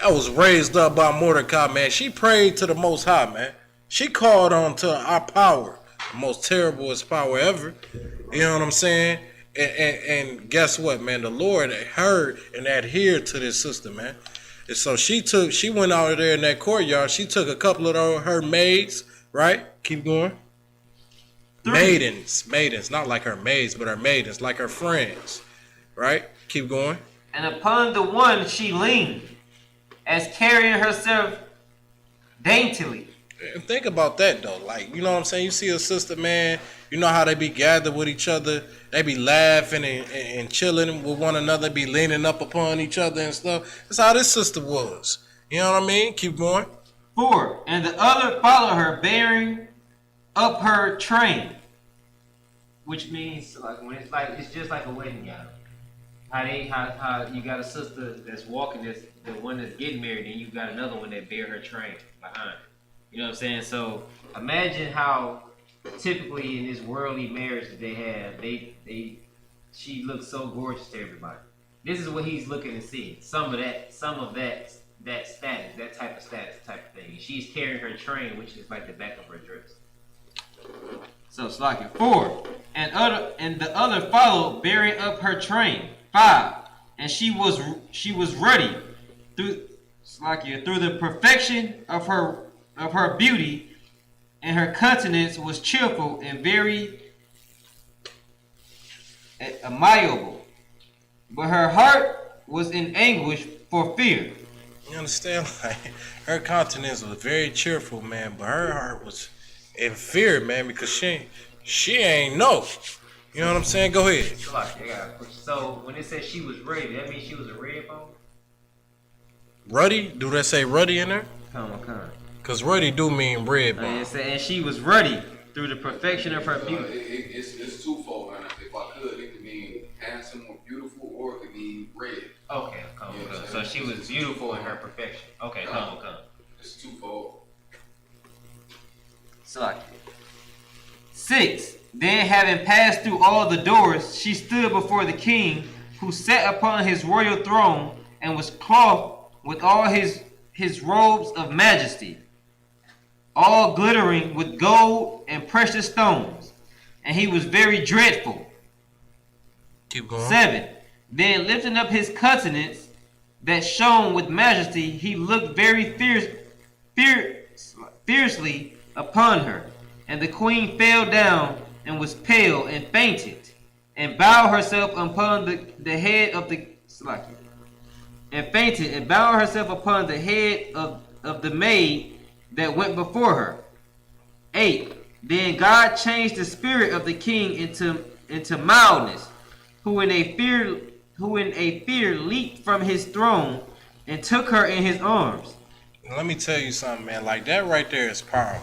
that was raised up by Mordecai, man. She prayed to the Most High, man. She called on to our power, the most terriblest power ever. You know what I'm saying? And guess what, man? The Lord heard and adhered to this sister, man. And so she went out there in that courtyard. She took a couple of her maids, right? Keep going. 3. Maidens, not like her maids, but her maidens, like her friends, right? Keep going. And upon the one she leaned, as carrying herself daintily. And think about that, though. Like, you know what I'm saying? You see a sister, man, you know how they be gathered with each other. They be laughing and chilling with one another, be leaning up upon each other and stuff. That's how this sister was. You know what I mean? Keep going. 4. And the other followed her, bearing up her train. Which means, like, when it's just like a wedding gown. How you got a sister that's walking, that's the one that's getting married, and you got another one that bear her train behind. You know what I'm saying? So imagine how typically in this worldly marriage that they have, she looks so gorgeous to everybody. This is what he's looking to see. Some of that status, that type of status, type of thing. And she's carrying her train, which is like the back of her dress. So it's like 4. And the other followed, bearing up her train. 5. And she was ruddy through the perfection of her beauty, and her countenance was cheerful and very amiable. But her heart was in anguish for fear. You understand? Like, her countenance was very cheerful, man, but her heart was in fear, man, because she ain't know. You know what I'm saying? Go ahead. So when it says she was ready, that means she was a red bone? Ruddy? Do that say ruddy in there? Come on. Because ruddy do mean red bone. And she was ruddy through the perfection of her beauty. It's twofold, man. If I could, it could mean handsome or beautiful, or it could mean red. Okay, come. So she was beautiful in her perfection. Okay, come. It's twofold. So 6. Then having passed through all the doors, she stood before the king, who sat upon his royal throne, and was clothed with all his robes of majesty, all glittering with gold and precious stones, and he was very dreadful. Keep going. 7. Then lifting up his countenance that shone with majesty, he looked very fiercely upon her. And the queen fell down and was pale and fainted, and bowed herself upon the head of the of the maid that went before her. 8. Then God changed the spirit of the king into mildness, who in a fear leaped from his throne and took her in his arms. Let me tell you something, man. Like, that right there is power.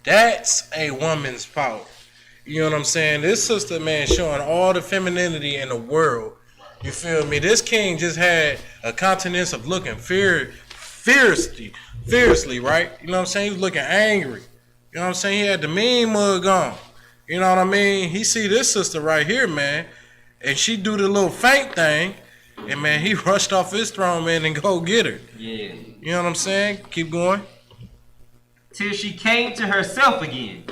That's a woman's power. You know what I'm saying? This sister, man, showing all the femininity in the world. You feel me? This king just had a countenance of looking fiercely, right? You know what I'm saying? He was looking angry. You know what I'm saying? He had the mean mug on. You know what I mean? He see this sister right here, man, and she do the little faint thing, and man, he rushed off his throne, man, and go get her. Yeah. You know what I'm saying? Keep going. Till she came to herself again,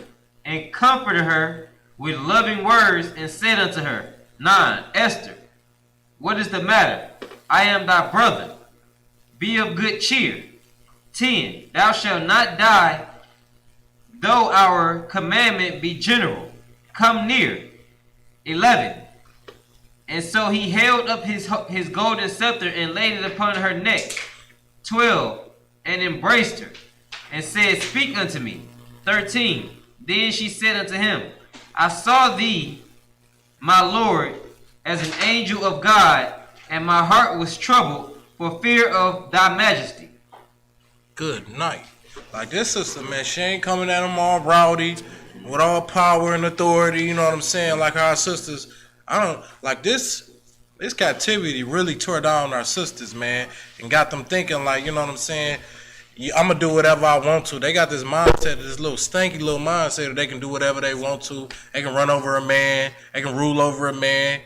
and comforted her with loving words, and said unto her, 9. Esther, what is the matter? I am thy brother. Be of good cheer. 10. Thou shalt not die, though our commandment be general. Come near. 11. And so he held up his golden scepter and laid it upon her neck. 12. And embraced her, and said, Speak unto me. 13. Then she said unto him, I saw thee, my Lord, as an angel of God, and my heart was troubled for fear of thy majesty. Good night. Like, this sister, man, she ain't coming at them all rowdy, with all power and authority, you know what I'm saying? Like our sisters, this captivity really tore down our sisters, man, and got them thinking like, you know what I'm saying? I'm gonna do whatever I want to. They got this mindset, this little stanky little mindset that they can do whatever they want to. They can run over a man. They can rule over a man.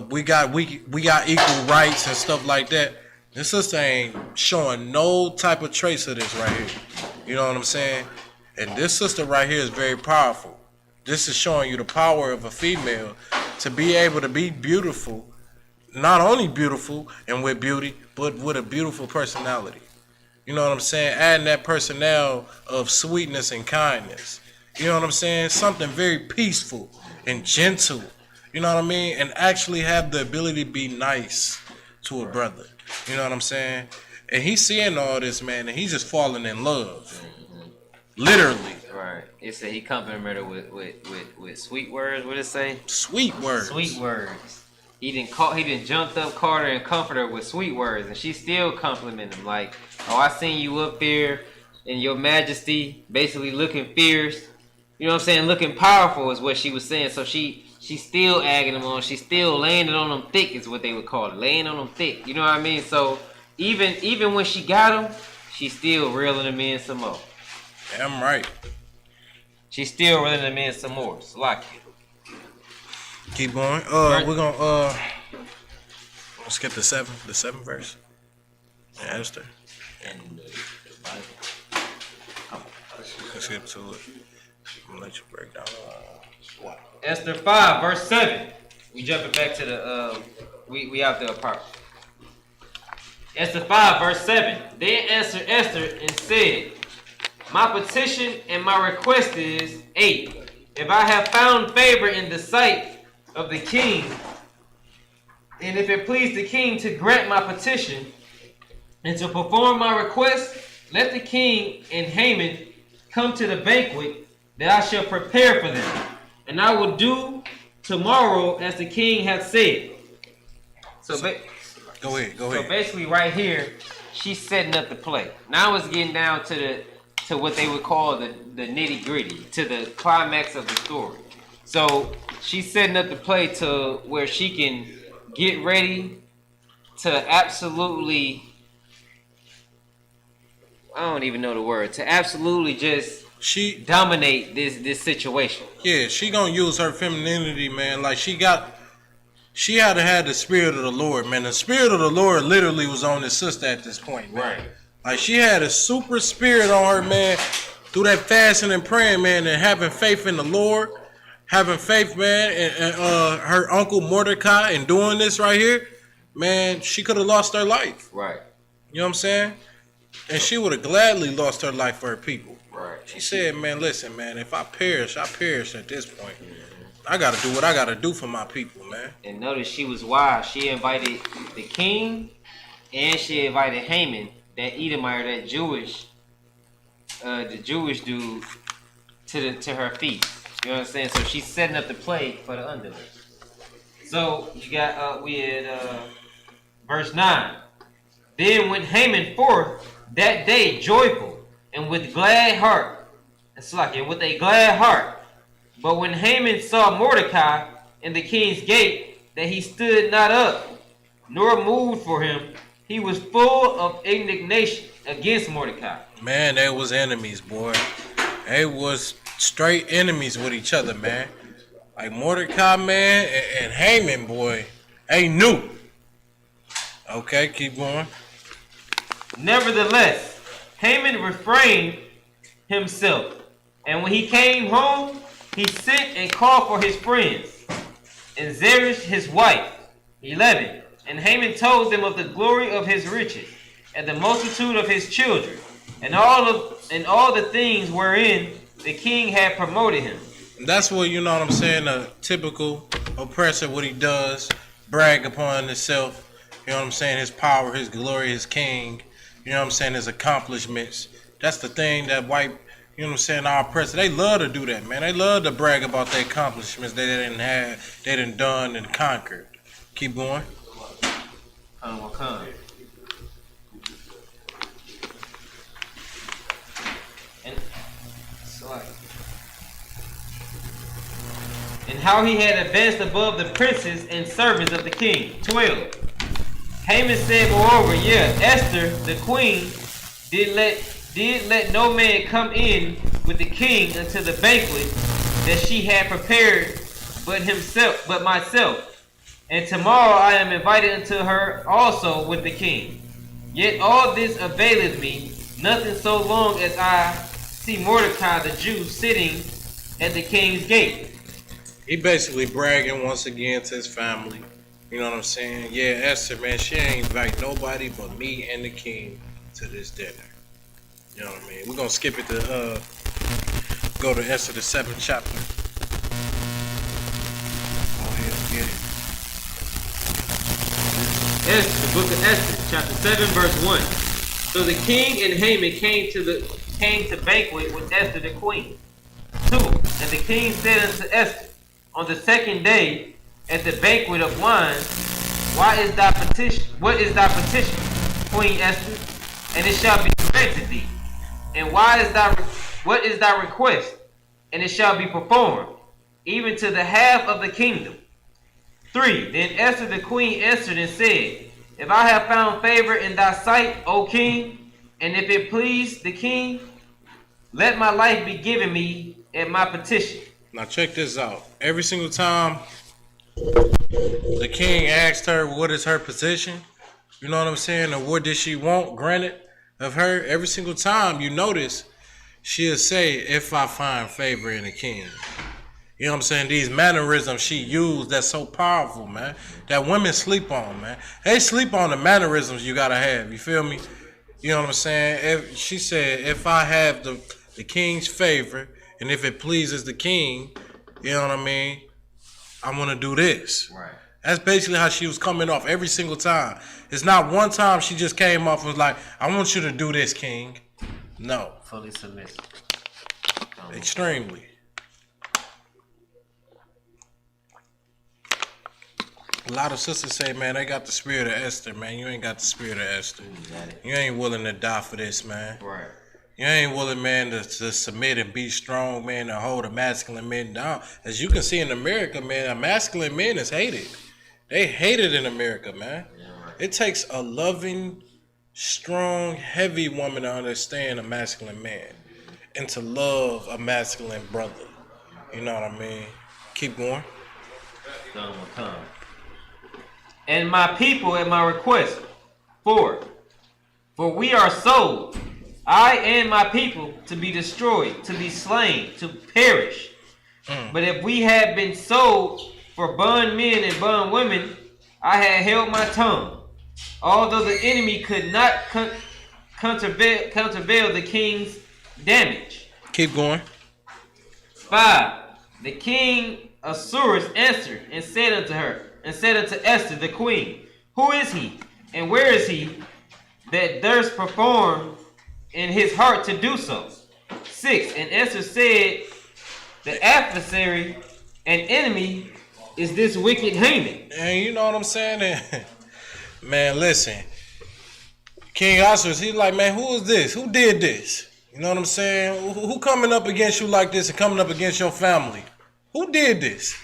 We got equal rights and stuff like that. This sister ain't showing no type of trace of this right here. You know what I'm saying? And this sister right here is very powerful. This is showing you the power of a female to be able to be beautiful, not only beautiful and with beauty, but with a beautiful personality. You know what I'm saying? Adding that personnel of sweetness and kindness. You know what I'm saying? Something very peaceful and gentle. You know what I mean? And actually have the ability to be nice to a brother. You know what I'm saying? And he's seeing all this, man, and he's just falling in love. Literally. Right. It said he complimented her with sweet words. What did it say? Sweet words. Sweet words. He didn't jumped up, caught her, and comforted her with sweet words, and she still complimented him like, "Oh, I seen you up there in your majesty, basically looking fierce. You know what I'm saying? Looking powerful is what she was saying. So she's still egging him on. She's still laying it on them thick is what they would call it, laying on them thick. You know what I mean? So even when she got him, she's still reeling him in some more. Damn right. She's still running them in some more. Slack it. Keep going. We're gonna let's skip the seventh verse. Yeah, Esther. And the Bible. Let's skip to it. I'm gonna let you break down. Esther 5, verse 7. We jumping back to the we out the apartment. Esther 5, verse 7. Then answered Esther and said, my petition and my request is 8. If I have found favor in the sight of the king, and if it please the king to grant my petition and to perform my request, let the king and Haman come to the banquet that I shall prepare for them. And I will do tomorrow as the king hath said. Go ahead. So basically right here, she's setting up the play. Now it's getting down to what they would call the nitty gritty, to the climax of the story. So she's setting up the play to where she can get ready to absolutely, I don't even know the word, to absolutely just dominate this situation. Yeah, she gonna use her femininity, man. Like she had to have the spirit of the Lord, man. The spirit of the Lord literally was on his sister at this point, man. Right. Like she had a super spirit on her, man, through that fasting and praying, man, and having faith in the Lord, having faith, man, and her uncle Mordecai and doing this right here, man, she could have lost her life. Right. You know what I'm saying? And she would have gladly lost her life for her people. Right. She said, man, listen, man, if I perish, I perish at this point. I got to do what I got to do for my people, man. And notice she was wise. She invited the king and she invited Haman, that Edomite, that Jewish, the Jewish dude, to her feet. You know what I'm saying? So she's setting up the play for the underlings. So you got we had verse 9. Then went Haman forth that day joyful and with glad heart. It's like it with a glad heart. But when Haman saw Mordecai in the king's gate, that he stood not up, nor moved for him, he was full of indignation against Mordecai. Man, they was enemies, boy. They was straight enemies with each other, man. Like Mordecai, man, and Haman, boy, they knew. Okay, keep going. Nevertheless, Haman refrained himself, and when he came home, he sent and called for his friends, and Zeresh his wife. 11. And Haman told them of the glory of his riches, and the multitude of his children, and all the things wherein the king had promoted him. That's what, you know what I'm saying, a typical oppressor, what he does, brag upon himself, you know what I'm saying, his power, his glory, his king, you know what I'm saying, his accomplishments. That's the thing that white, you know what I'm saying, our oppressors, they love to do that, man. They love to brag about their accomplishments they didn't have, they done done and conquered. Keep going. And how he had advanced above the princes and servants of the king. 12. Haman said, moreover, Esther, the queen, did let no man come in with the king unto the banquet that she had prepared but myself. And tomorrow I am invited unto her also with the king. Yet all this availeth me nothing so long as I see Mordecai the Jew sitting at the king's gate. He basically bragging once again to his family. You know what I'm saying? Yeah, Esther, man, she ain't invite nobody but me and the king to this dinner. You know what I mean? We're going to skip it to go to Esther, the 7th chapter. Go ahead and get it. Esther, the book of Esther, chapter 7, verse 1. So the king and Haman came to banquet with Esther the queen. 2. And the king said unto Esther, on the second day at the banquet of wine, what is thy petition, Queen Esther? And it shall be granted thee. And what is thy request? And it shall be performed, even to the half of the kingdom. 3. Then Esther the queen answered and said, if I have found favor in thy sight, O king, and if it please the king, let my life be given me at my petition. Now check this out. Every single time the king asked her what is her position, you know what I'm saying, or what did she want granted of her, every single time you notice she'll say, if I find favor in the king. You know what I'm saying? These mannerisms she used that's so powerful, man, that women sleep on, man. They sleep on the mannerisms you gotta have, you feel me? You know what I'm saying? If she said, if I have the king's favor, and if it pleases the king, you know what I mean, I'm gonna do this. Right. That's basically how she was coming off every single time. It's not one time she just came off and was like, I want you to do this, king. No. Fully submissive. Extremely. A lot of sisters say, man, they got the spirit of Esther, man. You ain't got the spirit of Esther. You ain't willing to die for this, man. Right. You ain't willing, man, to submit and be strong, man, to hold a masculine man down. As you can see in America, man, a masculine man is hated. They hate it in America, man. It takes a loving, strong, heavy woman to understand a masculine man and to love a masculine brother. You know what I mean? Keep going. Done will come. And my people at my request. 4. For we are sold, I and my people, to be destroyed, to be slain, to perish. But if we had been sold for bond men and bond women, I had held my tongue, although the enemy could not countervail the king's damage. Keep going. 5. The king Ahasuerus answered and said unto Esther the queen, who is he, and where is he that durst perform in his heart to do so? 6. And Esther said, the adversary and enemy is this wicked Haman. And you know what I'm saying? Man, listen. King Ahasuerus, he's like, man, who is this? Who did this? You know what I'm saying? Who coming up against you like this and coming up against your family? Who did this?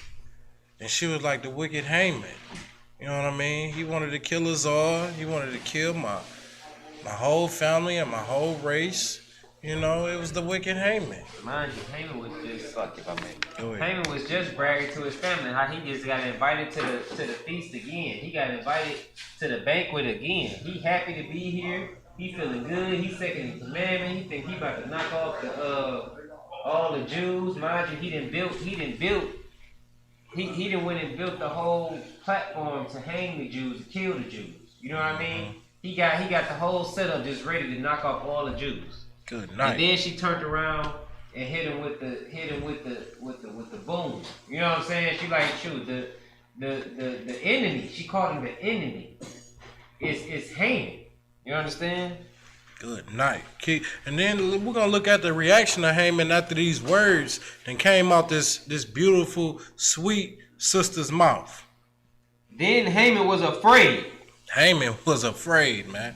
And she was like, the wicked Haman. You know what I mean? He wanted to kill us all. He wanted to kill my whole family and my whole race. You know, it was the wicked Haman. Mind you, Haman was just, fuck if I may. Go ahead. Haman was just bragging to his family how he just got invited to the feast again. He got invited to the banquet again. He happy to be here. He feeling good. He second in commandment. He think he about to knock off all the Jews. Mind you, he done went and built the whole platform to hang the Jews, to kill the Jews. You know what I mean? He got the whole setup just ready to knock off all the Jews. Good night. And then she turned around and hit him with the boom. You know what I'm saying? She like, shoot, the enemy. She called him the enemy. It's Haman. You understand? Good night. And then we're gonna look at the reaction of Haman after these words and came out this beautiful, sweet sister's mouth. Then Haman was afraid. Haman was afraid, man.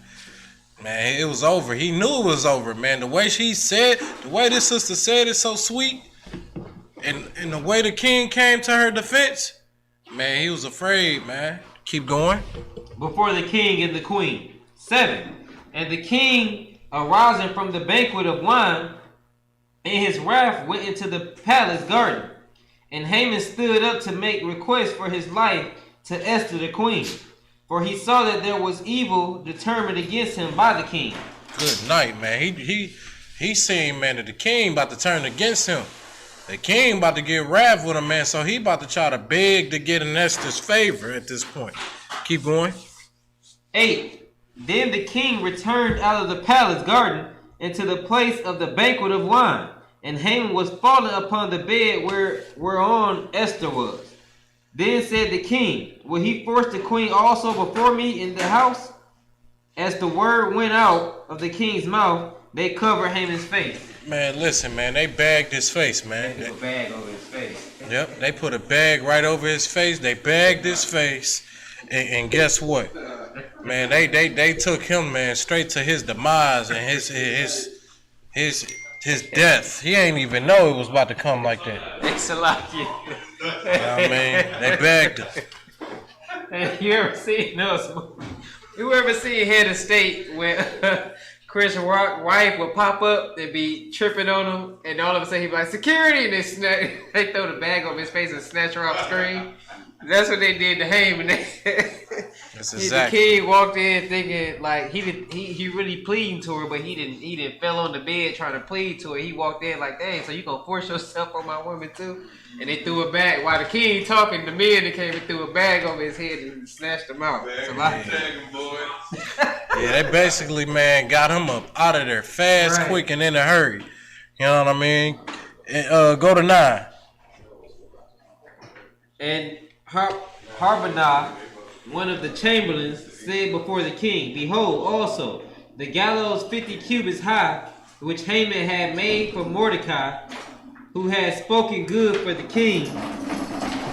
Man, it was over. He knew it was over, man. The way she said, the way this sister said it so sweet, and the way the king came to her defense, man, he was afraid, man. Keep going. Before the king and the queen. 7. And the king, arising from the banquet of wine, in his wrath went into the palace garden. And Haman stood up to make request for his life to Esther the queen. For he saw that there was evil determined against him by the king. Good night, man. He seen, man, that the king about to turn against him. The king about to get wrath with him, man. So he about to try to beg to get in Esther's favor at this point. Keep going. 8. Then the king returned out of the palace garden into the place of the banquet of wine. And Haman was fallen upon the bed whereon Esther was. Then said the king, will he force the queen also before me in the house? As the word went out of the king's mouth, they covered Haman's face. Man, listen, man, they bagged his face, man. They put a bag over his face. Yep, they put a bag right over his face. They bagged his face. And guess what? Man, they took him, man, straight to his demise and his death. He ain't even know it was about to come like that. Excelaki. You know what I mean? They bagged him. You ever seen those movies? You ever seen Head of State where Chris Rock wife would pop up and be tripping on him, and all of a sudden he'd be like, security, and they throw the bag over his face and snatch her off screen. That's what they did to Haman. That's The exactly. kid walked in thinking like he really pleading to her, but he didn't fell on the bed trying to plead to her. He walked in like, dang, so you gonna force yourself on my woman too? And they threw it back. While the king talking, the men that came and threw a bag over his head and snatched him out. It's a lot. Yeah, they basically, man, got him up out of there fast, Right. quick, and in a hurry. You know what I mean? And, go to 9. And Harbonah, one of the chamberlains, said before the king, behold, also, the gallows 50 cubits high, which Haman had made for Mordecai, who had spoken good for the king,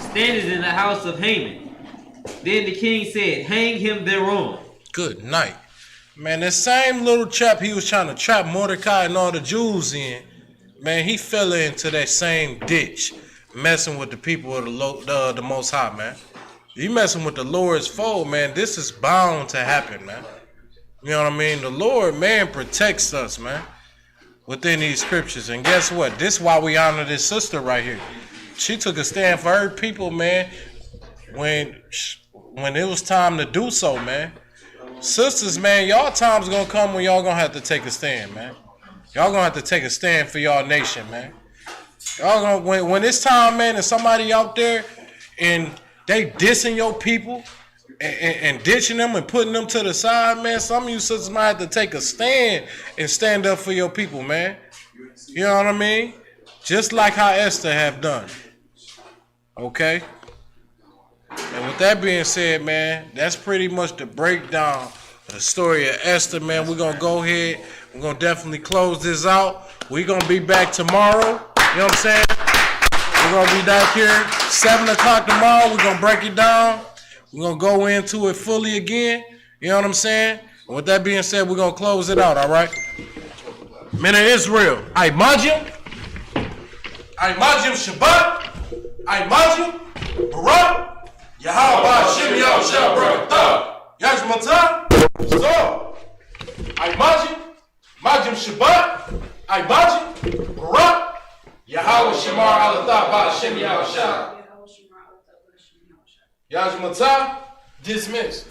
standeth in the house of Haman. Then the king said, hang him thereon. Good night. Man, that same little chap he was trying to trap Mordecai and all the Jews in, man, he fell into that same ditch, messing with the people of the Most High, man. You messing with the Lord's foe, man, this is bound to happen, man. You know what I mean? The Lord, man, protects us, man, within these scriptures. And guess what? This is why we honor this sister right here. She took a stand for her people, man, when it was time to do so, man. Sisters, man, y'all time's gonna come when y'all gonna have to take a stand, man. Y'all gonna have to take a stand for y'all nation, man. Y'all gonna when it's time, man, and somebody out there and they dissing your people and ditching them and putting them to the side, man. Some of you sisters might have to take a stand and stand up for your people, man. You know what I mean? Just like how Esther have done. Okay? And with that being said, man, that's pretty much the breakdown of the story of Esther, man. We're going to go ahead. We're going to definitely close this out. We're going to be back tomorrow. You know what I'm saying? We're going to be back here 7 o'clock tomorrow. We're going to break it down. We're going to go into it fully again. You know what I'm saying? And with that being said, we're going to close it out, all right? Men of Israel, I Majim Shabbat, I Majim Barak, Yahweh Hashem Yahushua Barakatah, Yashmatah, so, I Majim Shabbat, I Majim Barak, Yahweh Shemar Alatah Hashem Yahushua, Yashmatah, dismissed.